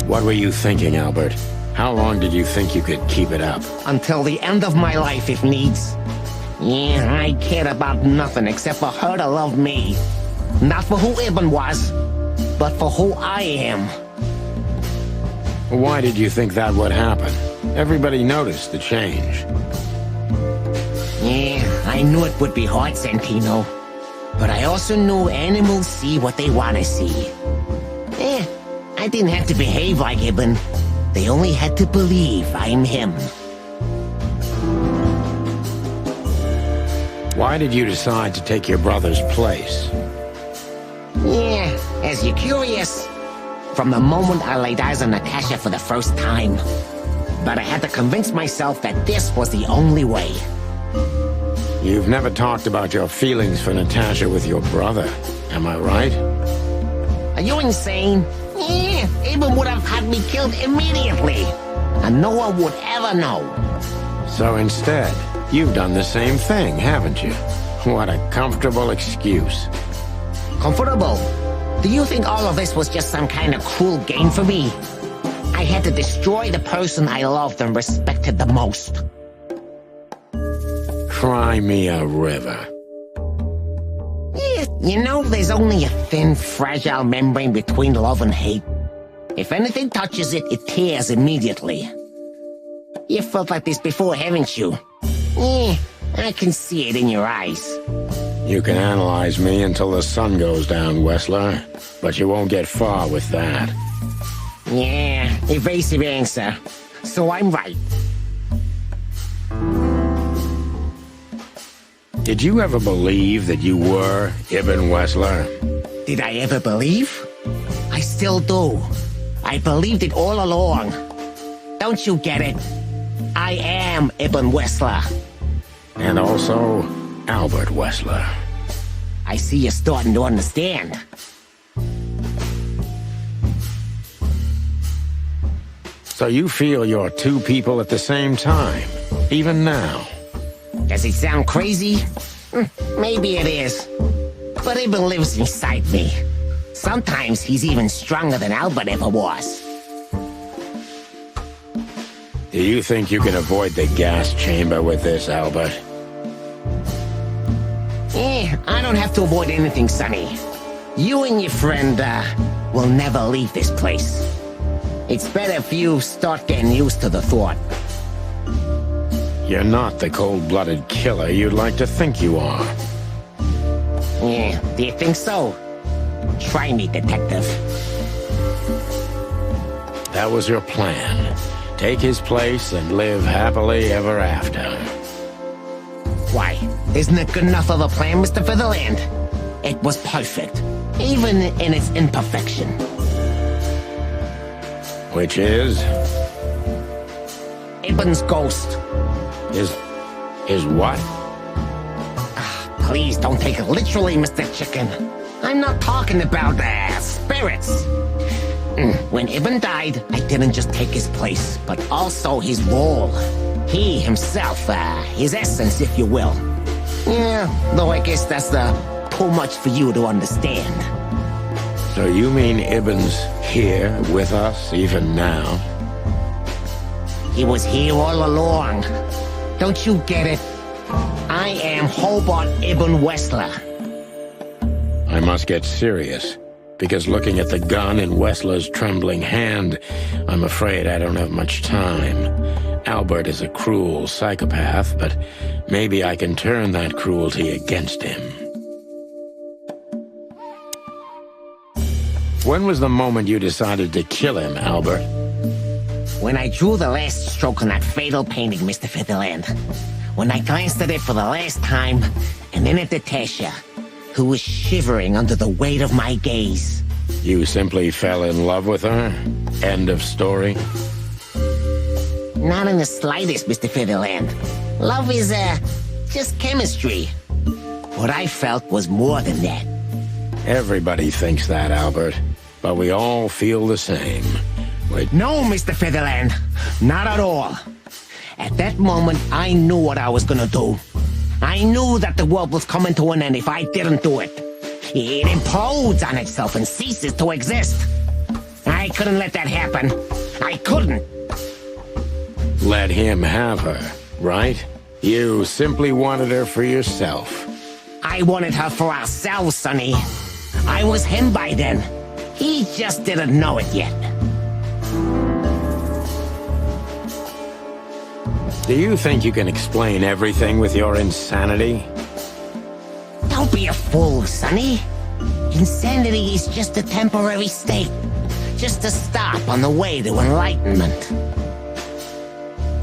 What were you thinking, Albert? How long did you think you could keep it up? Until the end of my life, if needs. Yeah, I cared about nothing except for her to love me. Not for who Ibn was, but for who I am. Why did you think that would happen? Everybody noticed the change. Yeah, I knew it would be hard, Santino. But I also knew animals see what they want to see. I didn't have to behave like Ibn. They only had to believe I'm him. Why did you decide to take your brother's place? Yeah, as you're curious, from the moment I laid eyes on Natasha for the first time. But I had to convince myself that this was the only way. You've never talked about your feelings for Natasha with your brother, am I right? Are you insane? Yeah, Ibn would have had me killed immediately. And no one would ever know. So instead, you've done the same thing, haven't you? What a comfortable excuse. Comfortable? Do you think all of this was just some kind of cruel game for me? I had to destroy the person I loved and respected the most. Cry me a river. Yeah, you know, there's only a thin, fragile membrane between love and hate. If anything touches it, it tears immediately. You felt like this before, haven't you? Yeah, I can see it in your eyes. You can analyze me until the sun goes down, Wessler, but you won't get far with that. Yeah, evasive answer. So I'm right. Did you ever believe that you were Ibn Wessler? Did I ever believe? I still do. I believed it all along. Don't you get it? I am Ibn Wessler. And also, Albert Wessler. I see you're starting to understand. So you feel you're two people at the same time, even now? Does it sound crazy? Maybe it is. But Ibn lives inside me. Sometimes he's even stronger than Albert ever was. Do you think you can avoid the gas chamber with this, Albert? I don't have to avoid anything, Sonny. You and your friend, will never leave this place. It's better if you start getting used to the thought. You're not the cold-blooded killer you'd like to think you are. Yeah, do you think so? Try me, detective. That was your plan. Take his place and live happily ever after. Why, isn't it good enough of a plan, Mr. Featherland? It was perfect, even in its imperfection. Which is? Ibn's ghost. Is what? Please don't take it literally, Mr. Chicken. I'm not talking about spirits. When Ibn died, I didn't just take his place, but also his role. He himself, his essence, if you will. Yeah, though I guess that's too much for you to understand. So you mean Ibn's here with us even now? He was here all along. Don't you get it? I am Hobart Ibn Wessler. I must get serious, because looking at the gun in Wessler's trembling hand, I'm afraid I don't have much time. Albert is a cruel psychopath, but maybe I can turn that cruelty against him. When was the moment you decided to kill him, Albert? When I drew the last stroke on that fatal painting, Mr. Featherland. When I glanced at it for the last time, and then at Natasha, who was shivering under the weight of my gaze. You simply fell in love with her? End of story? Not in the slightest, Mr. Featherland. Love is, just chemistry. What I felt was more than that. Everybody thinks that, Albert. But we all feel the same. No, Mr. Featherland. Not at all. At that moment, I knew what I was gonna do. I knew that the world was coming to an end if I didn't do it. It implodes on itself and ceases to exist. I couldn't let that happen. I couldn't. let him have her, right? You simply wanted her for yourself. I wanted her for ourselves, Sonny. I was him by then. He just didn't know it yet. Do you think you can explain everything with your insanity? Don't be a fool, Sonny. Insanity is just a temporary state. Just a stop on the way to enlightenment.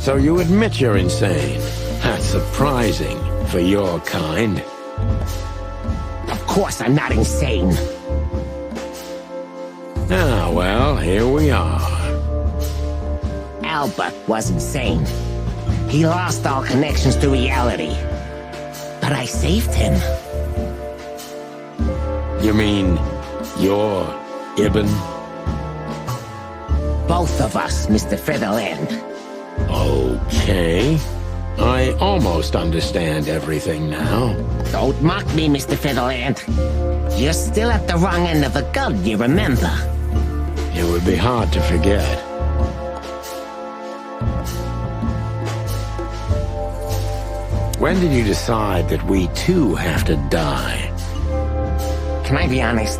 So you admit you're insane. That's surprising for your kind. Of course I'm not insane. Ah, well, here we are. Albert was insane. He lost all connections to reality. But I saved him. You mean, you're Ibn? Both of us, Mr. Featherland. Okay. I almost understand everything now. Don't mock me, Mr. Featherland. You're still at the wrong end of the gun, you remember? It would be hard to forget. When did you decide that we too have to die? Can I be honest?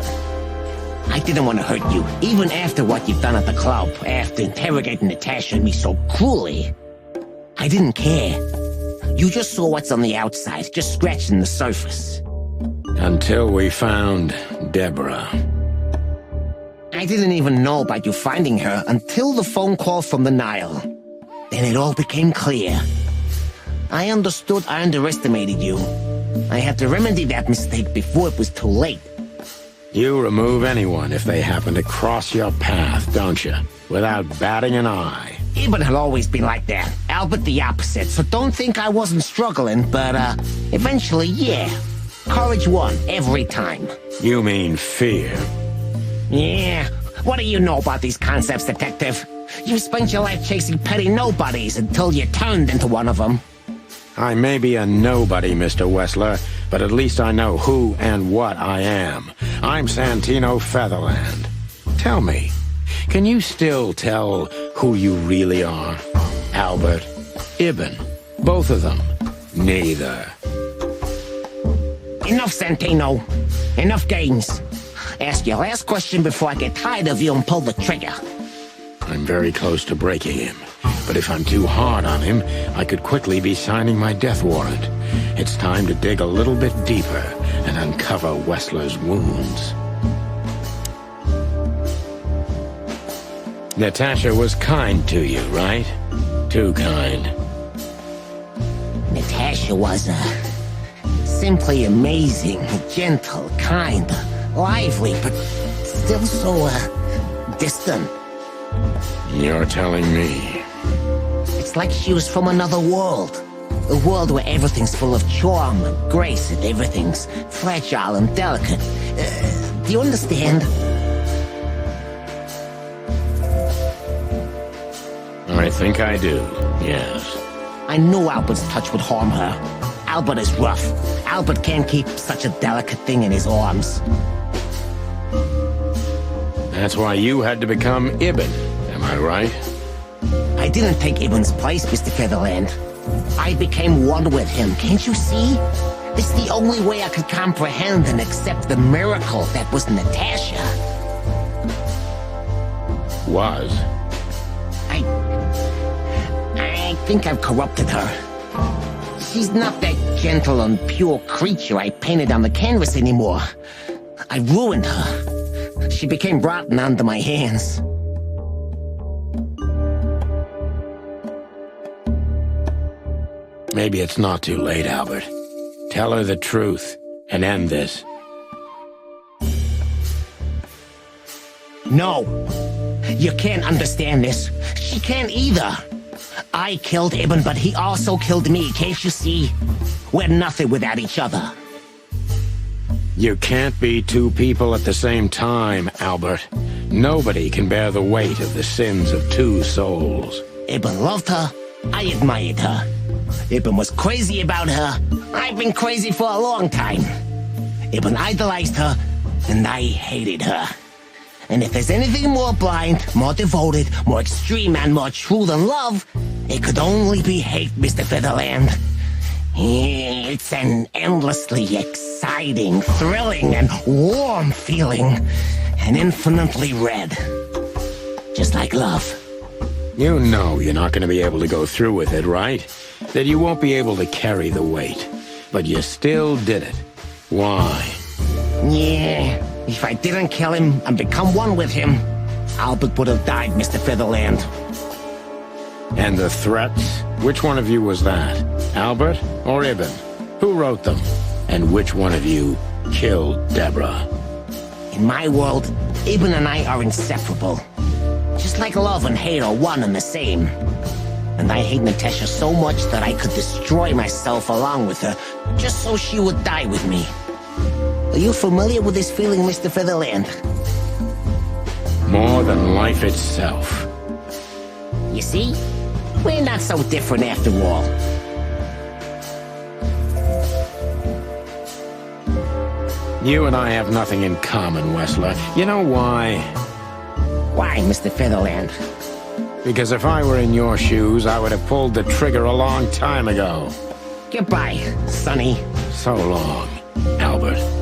I didn't want to hurt you, even after what you've done at the club, after interrogating Natasha and me so cruelly. I didn't care. You just saw what's on the outside, just scratching the surface. Until we found Deborah. I didn't even know about you finding her until the phone call from the Nile. Then it all became clear. I understood I underestimated you. I had to remedy that mistake before it was too late. You remove anyone if they happen to cross your path, don't you? Without batting an eye. Ibn had always been like that. Albert the opposite, so don't think I wasn't struggling, but, eventually, yeah. Courage won, every time. You mean fear? Yeah. What do you know about these concepts, detective? You spent your life chasing petty nobodies until you turned into one of them. I may be a nobody, Mr. Wessler, but at least I know who and what I am. I'm Santino Featherland. Tell me, can you still tell who you really are? Albert, Ibn, both of them? Neither. Enough, Santino. Enough games. Ask your last question before I get tired of you and pull the trigger. I'm very close to breaking him. But if I'm too hard on him, I could quickly be signing my death warrant. It's time to dig a little bit deeper and uncover Wessler's wounds. Natasha was kind to you, right? Too kind. Natasha was, simply amazing, gentle, kind, lively, but still so, distant. You're telling me. It's like she was from another world. A world where everything's full of charm and grace and everything's fragile and delicate. Do you understand? I think I do, yes. I knew Albert's touch would harm her. Albert is rough. Albert can't keep such a delicate thing in his arms. That's why you had to become Ibn, am I right? I didn't take Ibn's place, Mr. Featherland. I became one with him, can't you see? It's the only way I could comprehend and accept the miracle that was Natasha. Was? I think I've corrupted her. She's not that gentle and pure creature I painted on the canvas anymore. I ruined her. She became rotten under my hands. Maybe it's not too late, Albert. Tell her the truth and end this. No. You can't understand this. She can't either. I killed Ibn, but he also killed me, can't you see? We're nothing without each other. You can't be two people at the same time, Albert. Nobody can bear the weight of the sins of two souls. Ibn loved her. I admired her. Ibn was crazy about her. I've been crazy for a long time. Ibn idolized her, and I hated her. And if there's anything more blind, more devoted, more extreme, and more true than love, It could only be hate, Mr. Featherland. It's an endlessly exciting, thrilling, and warm feeling. And infinitely red. Just like love. You know you're not going to be able to go through with it, right? That you won't be able to carry the weight. But you still did it. Why? Yeah, if I didn't kill him and become one with him, Albert would have died, Mr. Featherland. And the threats? Which one of you was that? Albert or Ibn? Who wrote them? And which one of you killed Deborah? In my world, Ibn and I are inseparable. Just like love and hate are one and the same. And I hate Natasha so much that I could destroy myself along with her, just so she would die with me. Are you familiar with this feeling, Mr. Featherland? More than life itself. You see? We're not so different after all. You and I have nothing in common, Wessler. You know why? Why, Mr. Featherland? Because if I were in your shoes, I would have pulled the trigger a long time ago. Goodbye, Sonny. So long, Albert.